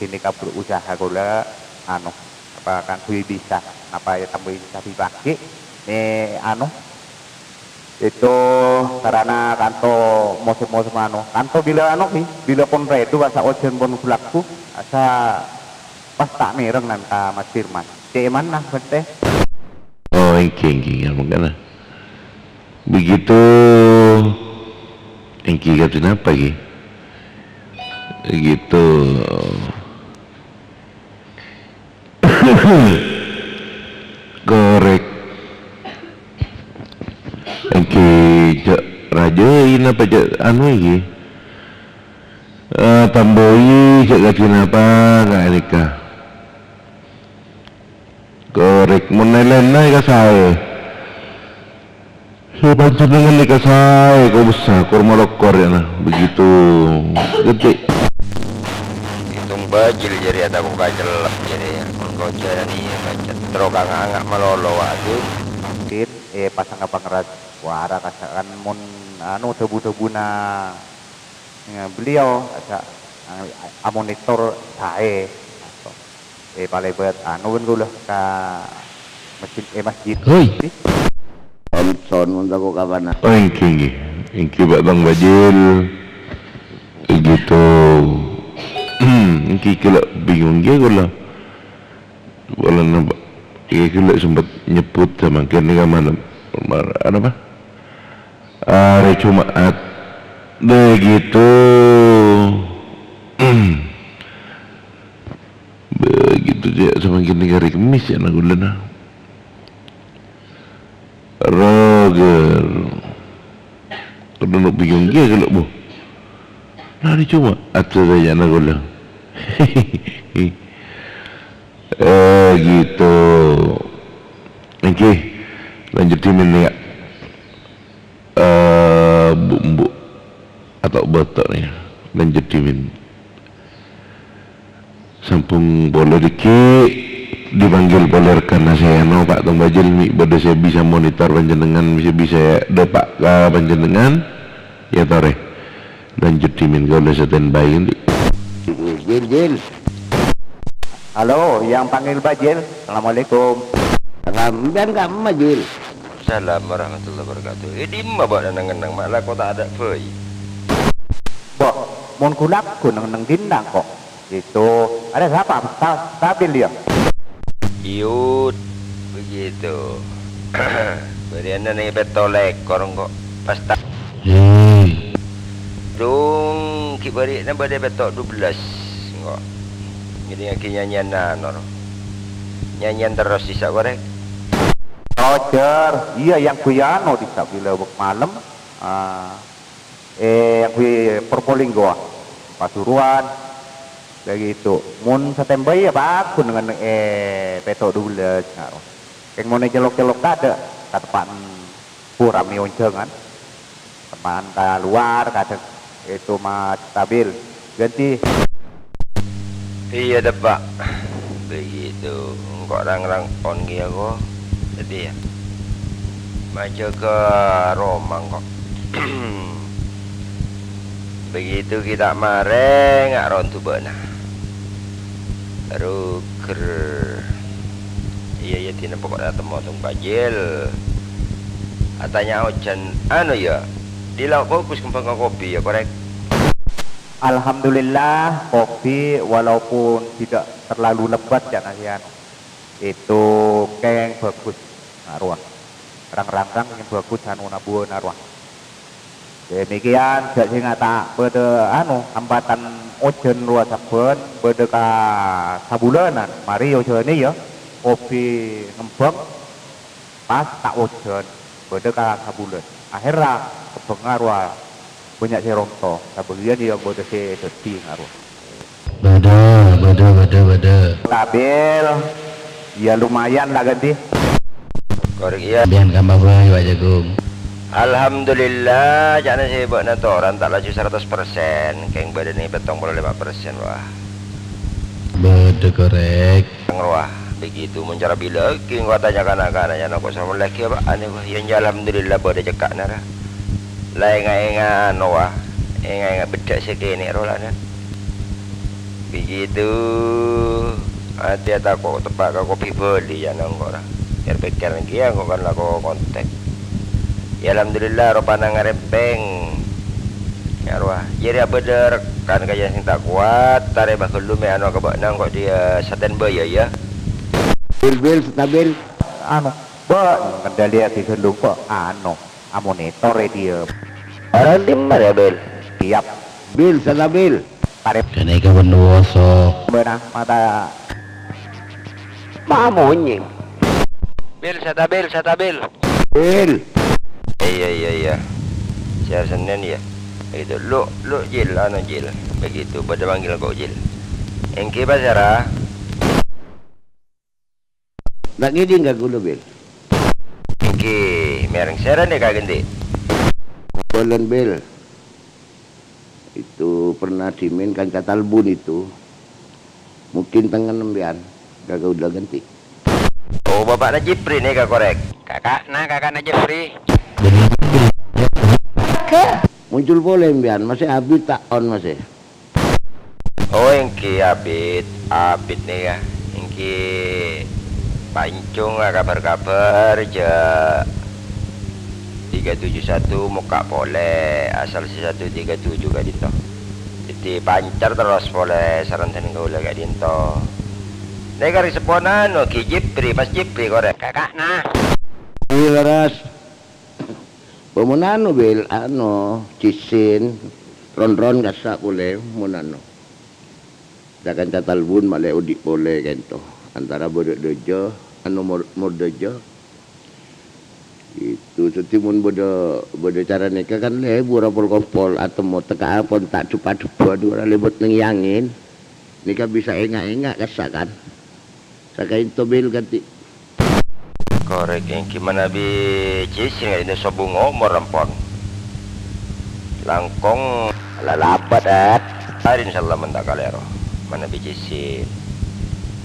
ini kak berusaha gula anu apa kan bisa apa ya tambah bisa dipakai anu itu karena kanto musim anu kanto bila anu bila pun redu asa ojen pun kulaku asa pas tak mereng nanti Mas Firman cek mana bete oh engki ya makanya begitu engki kata apa ki gitu. Korek oke cak rajain apa cak anu iki tamboi cak lagi apa gak nikah korek menelena ka saya bantu dengan nikah saya kau besar kurma lokor ya nah begitu gede hitung bajil jadi ada kok kajelap jadi ya kau jadi nih baca terus angak melolo waduh mungkin pasang apa ngeras suara kasakan mun anu tebu-tebuna beliau ada monitor saya palebet anu kan gula ka masjid Thompson untuk aku kapan oh ingki Bang Bajil begitu ingki kira bingung dia gula boleh nampak kira sempat nyebut sama kini mana apa hari Jumat begitu begitu dia sama kini hari Kamis ya nagulana Roger kedua bingung dia kalau bu hari Jumat atau saja nagulana gitu oke lanjutin ini ya bumbu atau botok nih lanjutin sampung boleh dikit dipanggil boleh karena saya no Pak Tong Bajil mi bodoh saya bisa monitor panjenengan bisa depak ke panjenengan ya tore lanjutin kalau standby ini Jil halo yang panggil Bajil assalamualaikum Ramdan kamu Majil Assalamualaikum warahmatullahi wabarakatuh ini mah bawa nang-nang malah kok tak ada fei boh mun kulak ku nang dindang kok itu ada siapa stabil dia Yud begitu beriana nih betolek korong kok pasta dong kibariknya badai betok 12 kok jadi yang nyanyian nanor nyanyian terus bisa korek Roger iya yang kuyano di sabila malam yang kuy Probolinggo Pasuruan begitu mun setembay ya Pak aku dengan petok 12 yang mau jelok-jelok ada katepan kurang nih oncengan teman luar kata itu mah stabil ganti iya debak begitu kok orang-orang on dia kok jadi ya maju ke Romang kok begitu kita mareng nggak rontu benar ruker iya ya tina pokoknya temu Tong Bajil katanya ojan anu ya di lauk bagus kembang kopi ya korek Alhamdulillah kopi walaupun tidak terlalu lebat ya nasihan itu keng bagus naruah rang-rang yang bagus anu nabuan naruah demikian jadi ngata pada anu hambatan ojen luar saben pada ka sabulanan mari ojen ini ya kopi ngembang pas tak ojen pada ka sabulan akhirnya kepengaruh banyak si ronto sabagian dia bodoh si sedih ngaruh bada stabil ya lumayan lah ganti korek iya biar gambar gue Pak Jagung Alhamdulillah jangan saya buat natoran tak laju 100% keng badan ini betong boleh 5% wah betul korek wah begitu mencara bila keng gua tanya kanak-kanaknya nak sama laki apa aneh wah yang alhamdulillah pada cekak nara lah enggak wah enggak bedak sekini rolanan begitu hati takut tepak ke kopi beli ya nongkora biar pikir lagi ya kok kan lah kok kontak ya alhamdulillah ropana ngarepeng ya wah jadi apa der kan kaya sing tak kuat tare bakal lu me anu kebak nang kok dia standby ya bil stabil anu ba kendali di gendung kok anu monitor dia orang timur ya bil siap bil stabil Karena ikan bendoso. Benang mata. Mamonye. Bil, satabil. Bil. Iya. Siar Senin ya. Itu lu Jil, Jil. Begitu pada panggil kau Jil. Engki pasara. Nak ngiding gak gula Bil? Engki mereng seran deh kagak ganti. Bolen Bil. Itu pernah dimin kan Katalbun itu. Mungkin tengah nembian. Kagak udah ganti. Oh, bapak Najifri nih kak korek. Kakak Najifri. Muncul boleh mbian, masih Abid tak on masih. Oh, engki Abid nih ya. Engki pancung lah kabar-kabar aja. 371 muka boleh asal si 137 gak dinto. Jadi pancar terus boleh sarantan kau lah gak dinto. Nega responan no ki Jipri pas Jipri korek kakak nah. Iya ras. Pemenano Bil cisin ron gasak boleh menano. Dakan Katalbun male udik boleh kento. Antara bodok dojo mordojo. Itu setimun bodo cara nikah kan lebu rapol kompol atau mau teka pun tak cupa dua lebut nengyangin. Nikah bisa engak gasak kan. Sakain to Bil ganti. Korek yang gimana bi cisin ini sobungo merempon. Langkong lalapat hari insyaallah mendakalero. Mana bi cisin.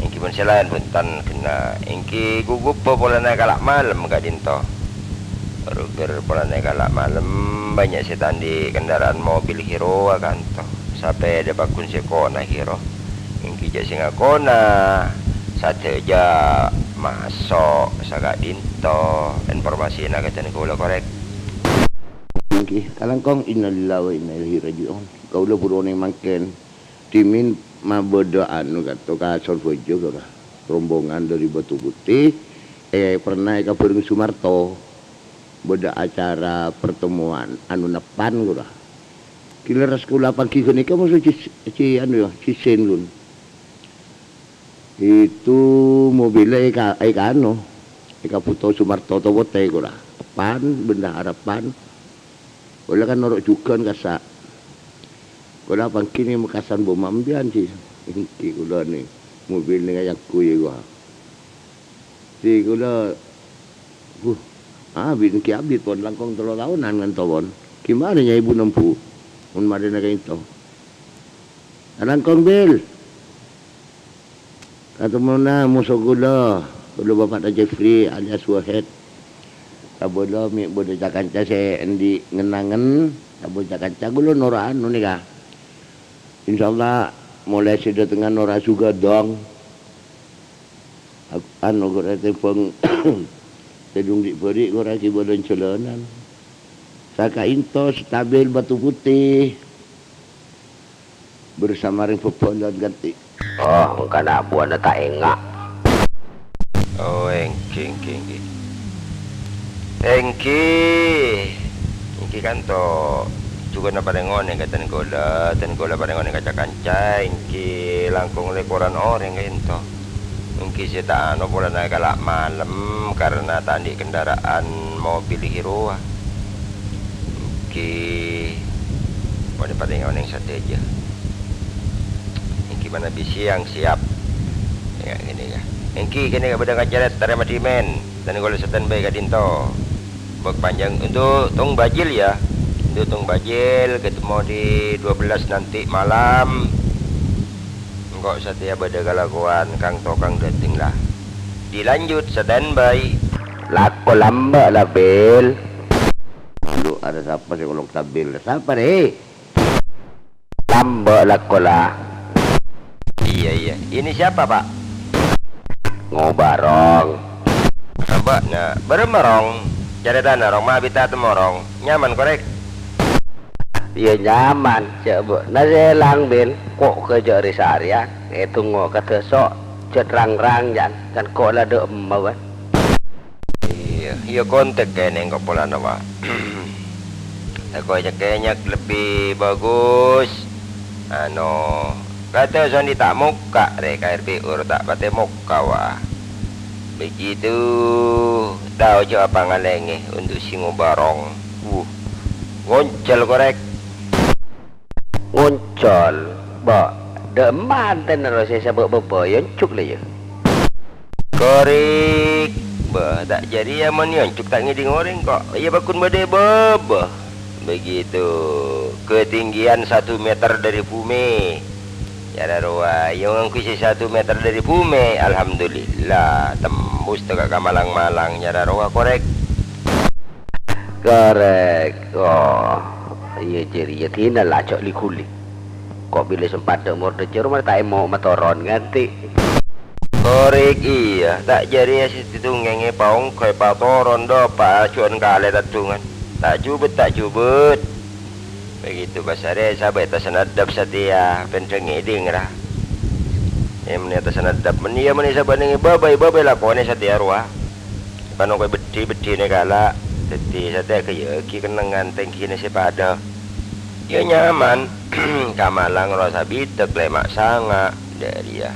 Yang gimana selain puntan kena. Yang gugup pola naik kalak malam gak dinto. Baru pola naik kalak malam banyak setan di kendaraan mobil hero kan toh. Sampai ada bakun sekona hero. Yang kijak singakona. Satu aja masuk sagak dinto informasi nak kata kau korek. Okey, kalangkong innalillahi wa inna ilaihi rajiun. Kau lo puro ni mangken timin mabodo anu kata ka Sorbojo ka rombongan dari Batu Putih pernah ka Purung Sumarto boda acara pertemuan anu nepan gura. Kira sekolah pagi kene ka musuh ci anu ya cisen lun. Itu mobilnya eka Puto Sumarto Tobote gula pan benda harapan gula kan norok juga kasa gula pangkini mekasan bom ambian sih ini gula nih mobil nih kayak kuy gua si gula bin kiabit pon langkong 3 tahunan kan tawon gimana ya ibu nempu mun madena kayak itu langkong Bil. Kata mana musuh gula bapak Najifri alias Wahid. Kabola mi bodo jakanca saya endi ngenangen kabola jakanca gula nora anu nih kah. Insyaallah mulai sudah tengah nora juga dong. Anu gora tepung tedung diberi gora ki bodon celonan. Saka into stabil Batu Putih bersama ring pepolon ganti. Oh, bukan abu anda tak engak. Oh, engki kan to juga na parengon yang katan gola parengon yang kaca kanca engki langkung lekoran orang kain to. Engki sita ano pola na galak malam karena tadi kendaraan mobil hero. Engki pada parengon yang satu aja. Mana bisi yang siap ya gini ya engki kini beda ngajaret tare madimen dan kalau standby ka dinto bak panjang untuk tung bajil ya untuk tung bajil ketemu di 12 nanti malam enggak setia beda galaguan kang tokang dating lah dilanjut standby lako lamba lah Bil. Lu ada siapa sih kalau tabil siapa deh lamba lako lah. Iya. Ini siapa Pak? Ngobarong. Apa? Nah, bermerong. Jadi dana rong mabita temorong. Nyaman korek? Iya nyaman. Coba. Nasi lang Bil. Kok kerja risarya? Itu ngok kata sok. Cetrang-rang jan. Kan kok lah dek emang. Iya kontak kayaknya kok pola nama. Aku aja kayaknya lebih bagus. Kata Sondi tak muka deh KRPU tak patah muka wah. Begitu tahu je apa ngalengi untuk singo barong. Ngoncol korek. Ngoncol. Ba, deman tenar saya sebut bapa yoncuk lah ya. Korek. Ba, tak jadi yang mana yoncuk tak ngiding orang kok. Ya bakun bade baba. Begitu. Ketinggian 1 meter dari bumi. Ya darwa, yang kuisi 1 meter dari bumi, alhamdulillah tembus tegak ke Malang-Malang. Ya darwa, korek. Oh, iya jadi ya tina lah cok likulik. Kok bila sempat demur decer rumah tak mau matoron ganti. Korek iya, tak jadi ya situ ngenge paung koi patoron do pa cuan kale tatungan. Tak jubet. Begitu basare sahabat tasanadap setia penceng eding lah. Emni tasanadap menia meni sahabat nengi babai lah kone setia ruah. Pano koi beti ne kala teti setia kaya ki kenangan tengki ne sepada. Ya nyaman Kamalang rasa bitek lemak sanga dari ya.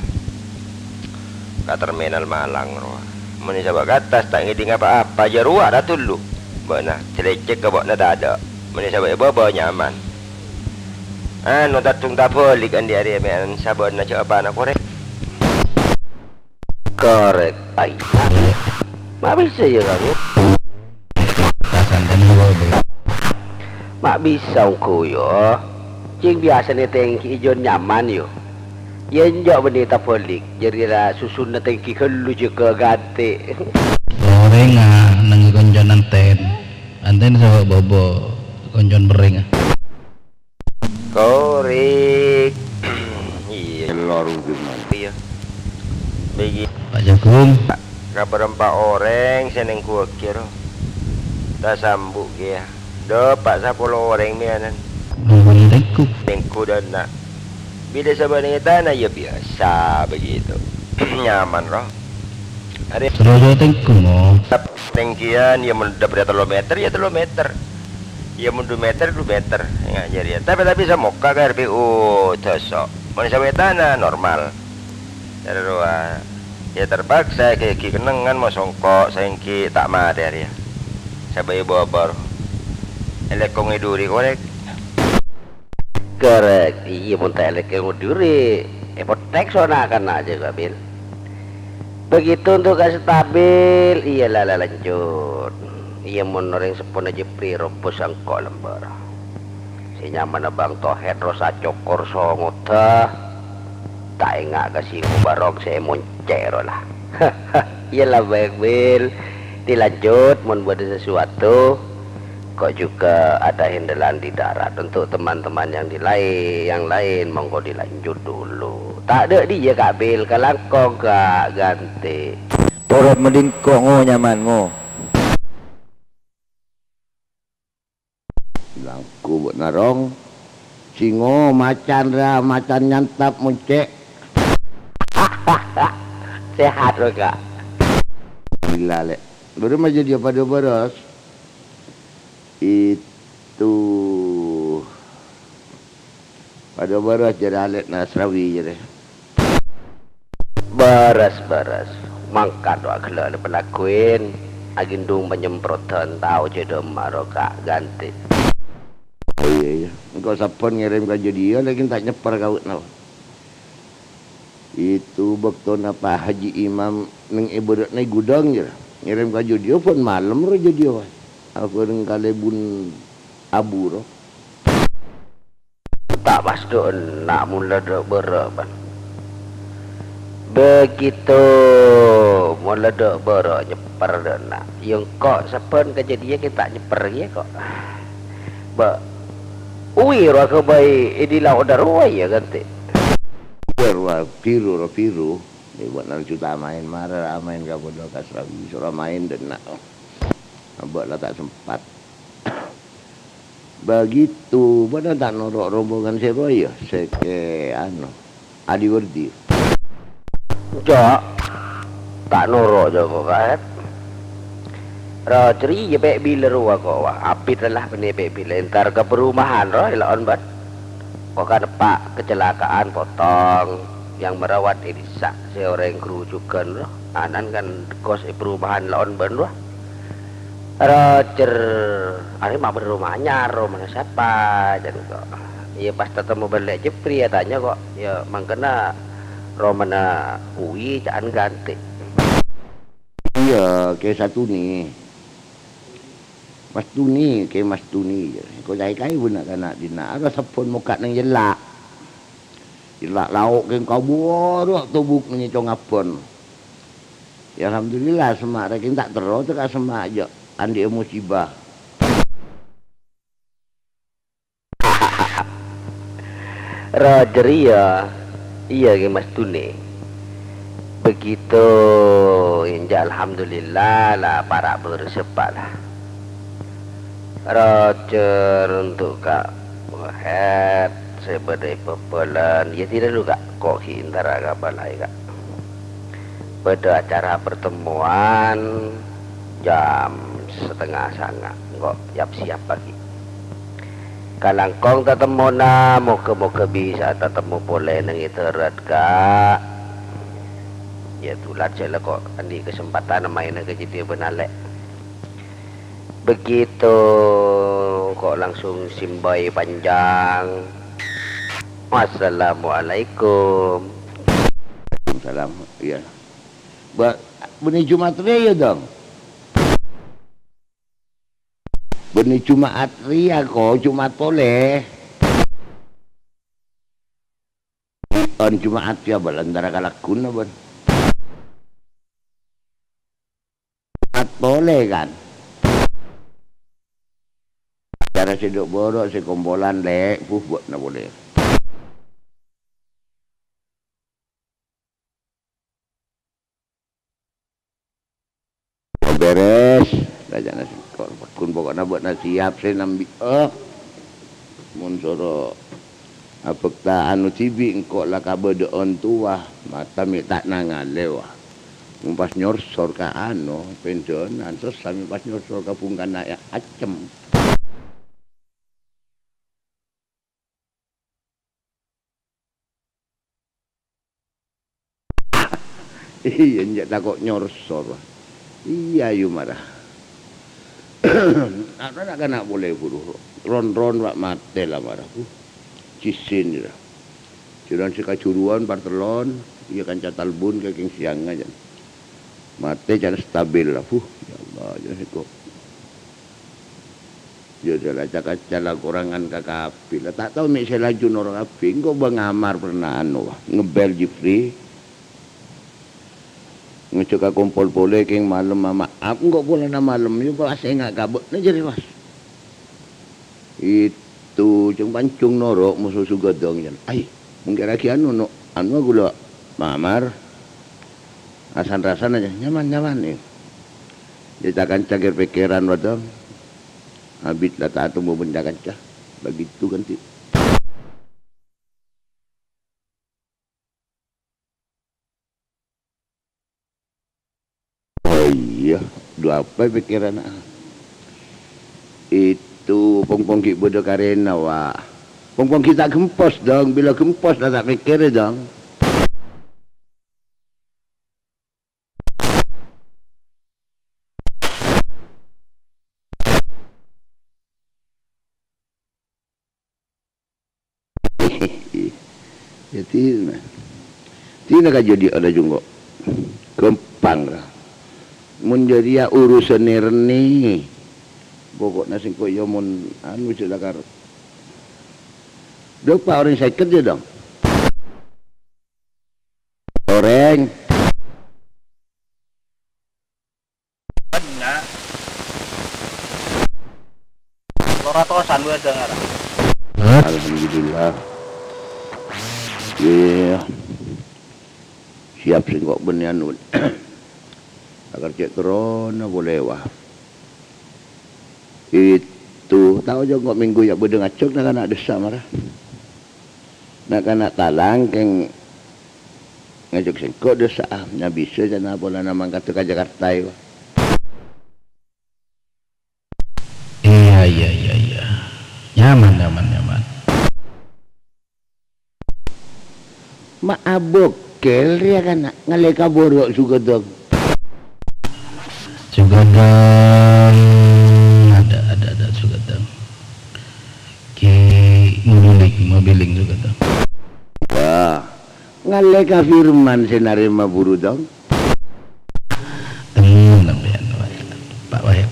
Ka terminal Malang ruah. Meni sahabat katas tak ngeding apa-apa aja ruah dah dulu. Bana celecek ke bok nada ada. Mana sahabat baba nyaman. No tatung tak boleh kan dia men sahabat nak apa nak korek. Korek. Ai. Mak bisa je kamu. Mak bisa aku yo. Cing biasa ni tengki ijon nyaman yo. Yen jok benda tak boleh. Jadi lah susun na tengki kelu je ke ganti. Goreng nang konjonan ten. Anten sahabat baba. Konjon bering korek. Iya lorong gimana iya bagi Pak Jagung kabar 4 orang seneng kuat kira tak sambuk dia dapat 10 orang mianan nungguin tengku dan nak bila sabar dengan tanah ya biasa begitu. Nyaman roh ada serojo tengku mo tengkian ya mendap dari 3 meter ya 3 meter. Ya mun 2 meter ngajar ya. Tapi semoga ke RPU tosok. Mun sampai tanah normal. Terus ya terpaksa ke kenangan mau songkok sengki tak mader ya. Sabai babar. Elekong iduri korek. Korek. Iya mun tak elekong iduri. Potek sona kan aja kabil. Begitu untuk gak stabil, iyalah lanjut. Iya mun orang sepon aja priro posangko lembar. Si nyaman abang tohet rosa cokor songota. Tak enggak kasih barok saya moncero lah. Iyalah baik bil. Dilanjut mun buat sesuatu. Kok juga ada hendelan di darat untuk teman-teman yang lain monggo dilanjut dulu. Tak ada dia Kak Bil kalau kau gak ganti. Turut mending kok nyaman ngo. Langku buat narong singo macan nyantap muncek. Sehat loh Kak. Gila lek baru mah jadi pada beras itu pada beras jadi alet Nasrawi jadi beras mangkat doa kelak pelakuin agindung penyemprotan tahu jadi maroka ganti. Oh iya engkau sapon ngirim ke dia lagi tak nyeper kau nau itu waktu apa Haji Imam neng ibadat naik gudang je ngirim ke dia pun malam roh dia aku dengan kalebun abu roh tak pasti nak mula dok berapan begitu mula dok berak nyeper nak yang kok sepon kejadian kita nyeper ya kok ba ui roh ke bayi idilah udah roh ya ganti roh piru ni buat nak juta main marah main ke bodoh kasrawi surah main dan nak buatlah tak sempat begitu pada tak norok rombongan saya ya seke Adi Wardi jok tak norok jok kan roh ceri je pek bila ruah kau apit lah benih pek bila entar ke perumahan roh lawan bat kok kan pak kecelakaan potong yang merawat Elisa seorang kerujukan loh anan kan kos perumahan lawan ben loh Roger hari mah berumahnya rumahnya siapa jadi kok iya pas ketemu balik Jepri ya tanya kok ya mangkena romana UI jangan ganti iya kayak satu nih Mas Tuni kayak Mas Tuni kau kai pun nak dina ada sepun muka nang jelak lauk ke kau buat tubuk ni congapon ya alhamdulillah semak rekin tak terus tak semak aja andi musibah Roger iya ke Mas Tuni begitu inja alhamdulillah lah para bersepat lah Roger untuk kak head sebagai pepelan ya tidak lu kak kok hindar agak balai kak pada acara pertemuan jam 8:30 kok siap pagi kalangkong tetemu na moga bisa tetemu boleh nang iterat kak ya tulat saya kok andi kesempatan main ke jadi benalek begitu kok langsung simbai panjang Wassalamualaikum Salam iya benih Jumat Ria dong benih Jumat Ria kok Jumat boleh on Jumat ya balantara kalakun bon Jumat boleh kan cara sedok borok sekombolan lek buat na boleh beres raja nasi kun pokoknya buat nasi siap saya nambi mun soro apa ta anu tibi engkau lah kabar deon tua mata mi tak nangan lewah pas nyorsor ka anu pensionan sesami pas nyorsor ka pungkana ya acem iya njak takut nyorsor iya yu marah nak kena boleh buru ron wak mate lah marah cisin lah ciran si kacuruan partelon iya kan catalbun kaking siang aja mate jangan stabil lah ya Allah jangan kok jadi lah kaca lah kurangan kakapi lah tak tahu mek saya laju norong api kok bengamar pernah anu ngebel Jifri ngecek kumpul boleh keng malam mama aku nggak boleh na malam itu pas saya nggak kabut nih jadi mas itu ceng pancung norok musuh suga dong jan ay mungkin lagi anu gula mamar rasan aja nyaman nih jadi akan cakir pikiran wadam habis lah tak mau benda kaca begitu kan ti iya, dua apa pikiran itu pongpong ki bodoh karena wah pongpong kita gempos dong bila gempos dah tak pikir dong jadi tidak jadi ada junggo gempang lah menjadi urusan nirni pokoknya singko yo mun anu celakar lupa orang sakit dia dong orang benar loratosan gue dengar alhamdulillah iya siap singko benian agar cek corona boleh wah itu tahu juga kok minggu ya bedeng acok nak anak desa marah nak anak talang keng ngajak singkok desa nya bisa jana bola nama kata ke Jakarta wah iya nyaman Maabokel ya kan ngaleka borok juga dong. Juga dong. Ada juga dong. Mobiling juga dong. Wah, ngaleka firman senarima buru dong. Tenang Pak Wahid.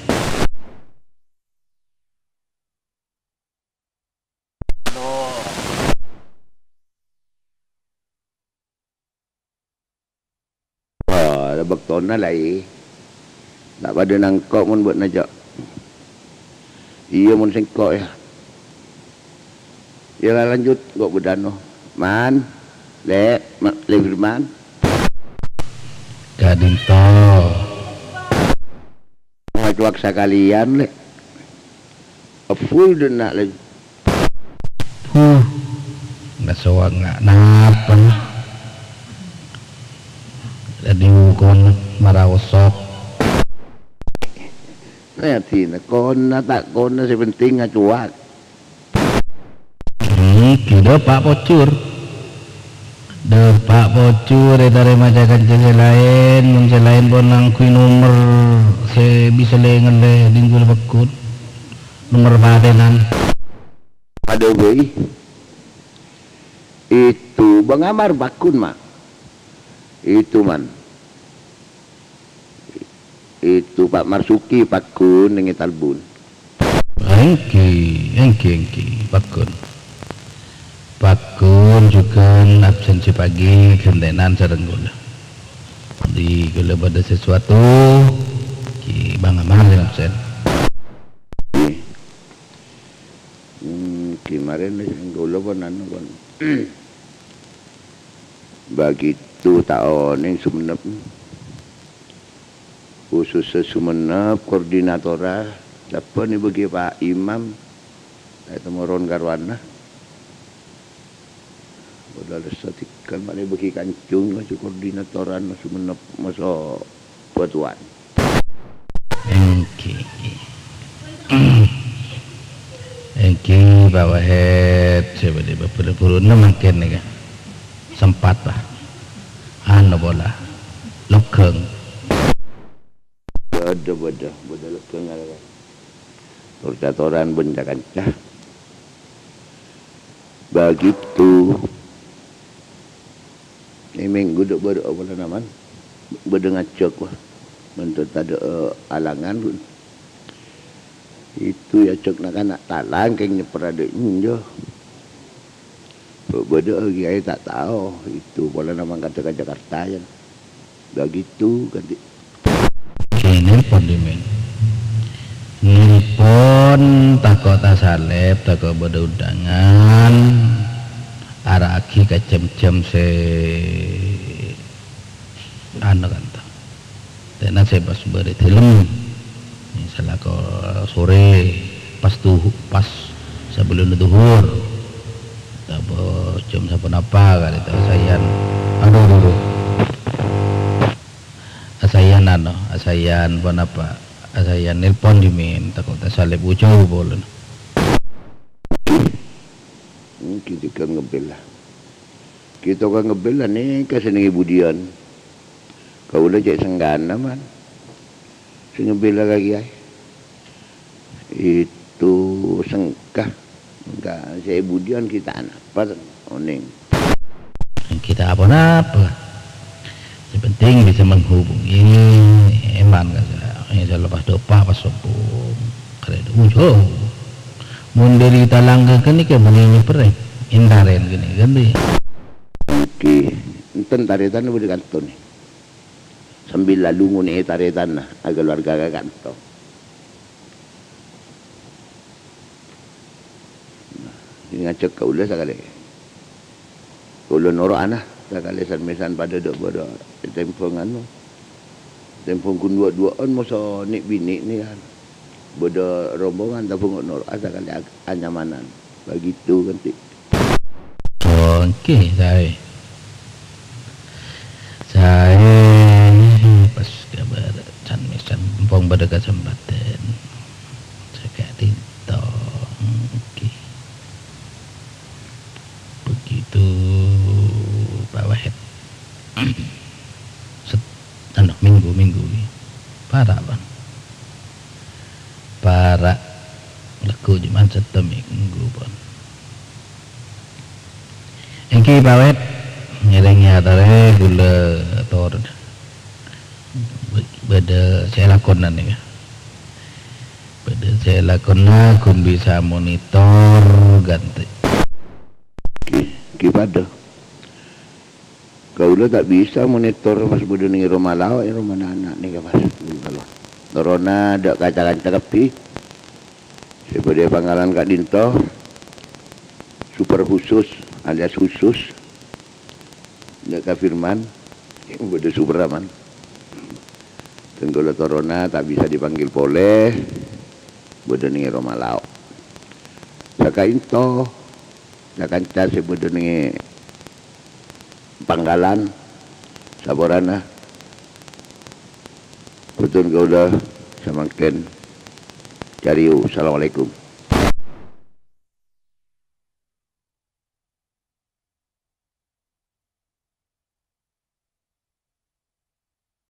Wah, ada baktona lah tak pada nangkok mun buat najak. Iya mun sengkok ya. Ya lanjut kok bedano. Man, le firman. Kadinto. Ngacuak sekalian le. Full denak lagi. Nggak soal nggak napa. Jadi hukum marawosok. Nah, tina kona tak kona sepenting ngacuak. Kira Pak Pocur. Pak Pocur dari majakan jenis lain, lain pun nangkui nomor saya bisa lengan le dinggul bakut nomor badenan. Ada gue itu Bang Amar bakun mak itu man itu Pak Marsuki bakun dengan Talbun. Engki bakun juga absensi pagi kentenan sareng gula di gula pada sesuatu ki Bang Amar yang absen. Kemarin gula pun anu pun begitu tahun yang Sumenep khusus Sumenep koordinatora dapat nih bagi Pak Imam itu moron garwana udah lesatikan mana bagi kancung masih koordinatoran Sumenep masa buatuan. Engki bawa head sebagai berpuluh makin nih kan sempat lah anu bola lokeng bodoh lokeng ada koordinatoran benda kancah begitu ini minggu duk baru apa namanya berdengacok wah bentuk ada alangan pun itu ya cok nak talang keng nyeper ada injo beda lagi saya tak tahu itu pola nama kata Jakarta ya begitu ganti ini kondimen nelpon takut salep takut beda undangan arah aki kecem-cem se anu kan dan saya pas beri film misalnya kalau sore pas sebelum duhur apa jam siapa apa kali itu asayan asayan pun apa asayan nelpon dimin takut salib ucau boleh kita kan ngebel lah nih kesini budian kau udah cek senggana man ngebel lagi ay itu sengkah enggak saya budian kita anak apa oning kita apa yang penting bisa menghubungi eman kan saya lepas dopa pas sombong keren ujo mundiri talangga kan ini kemudiannya pereng indaren gini ganti oke enten taretan udah kantor nih sambil lalu ngune taretan nah agar warga kantor ngacak kau ulah sekali kau noro anak sekali mesan pada dok bodo tempong anu tempong kun dua-duaan masa nik bini ni kan bodo rombongan tapi nggak noro sekali anyamanan begitu ganti oke saya pas kabar can mesan tempong pada kesempatan saya tinto begitu Pak pun. Engki pawet ngiringi atare gula ator beda saya lakonan ya. Beda saya lakonan kun bisa monitor ganti. Gimana? Kaulah tak bisa monitor pas bodoh ni rumah lawa yang rumah anak ni mas. Kalau corona ada kaca-kaca tepi. Sebagai panggalan Kak Dinto, super khusus alias khusus. Kak Firman, yang bodoh super aman. Tenggola corona tak bisa dipanggil boleh. Bodoh ni rumah lawa. Kak Dinto, Kak Kanca bodoh ni Panggalan Saborana betul kau dah semakin cari. Assalamualaikum.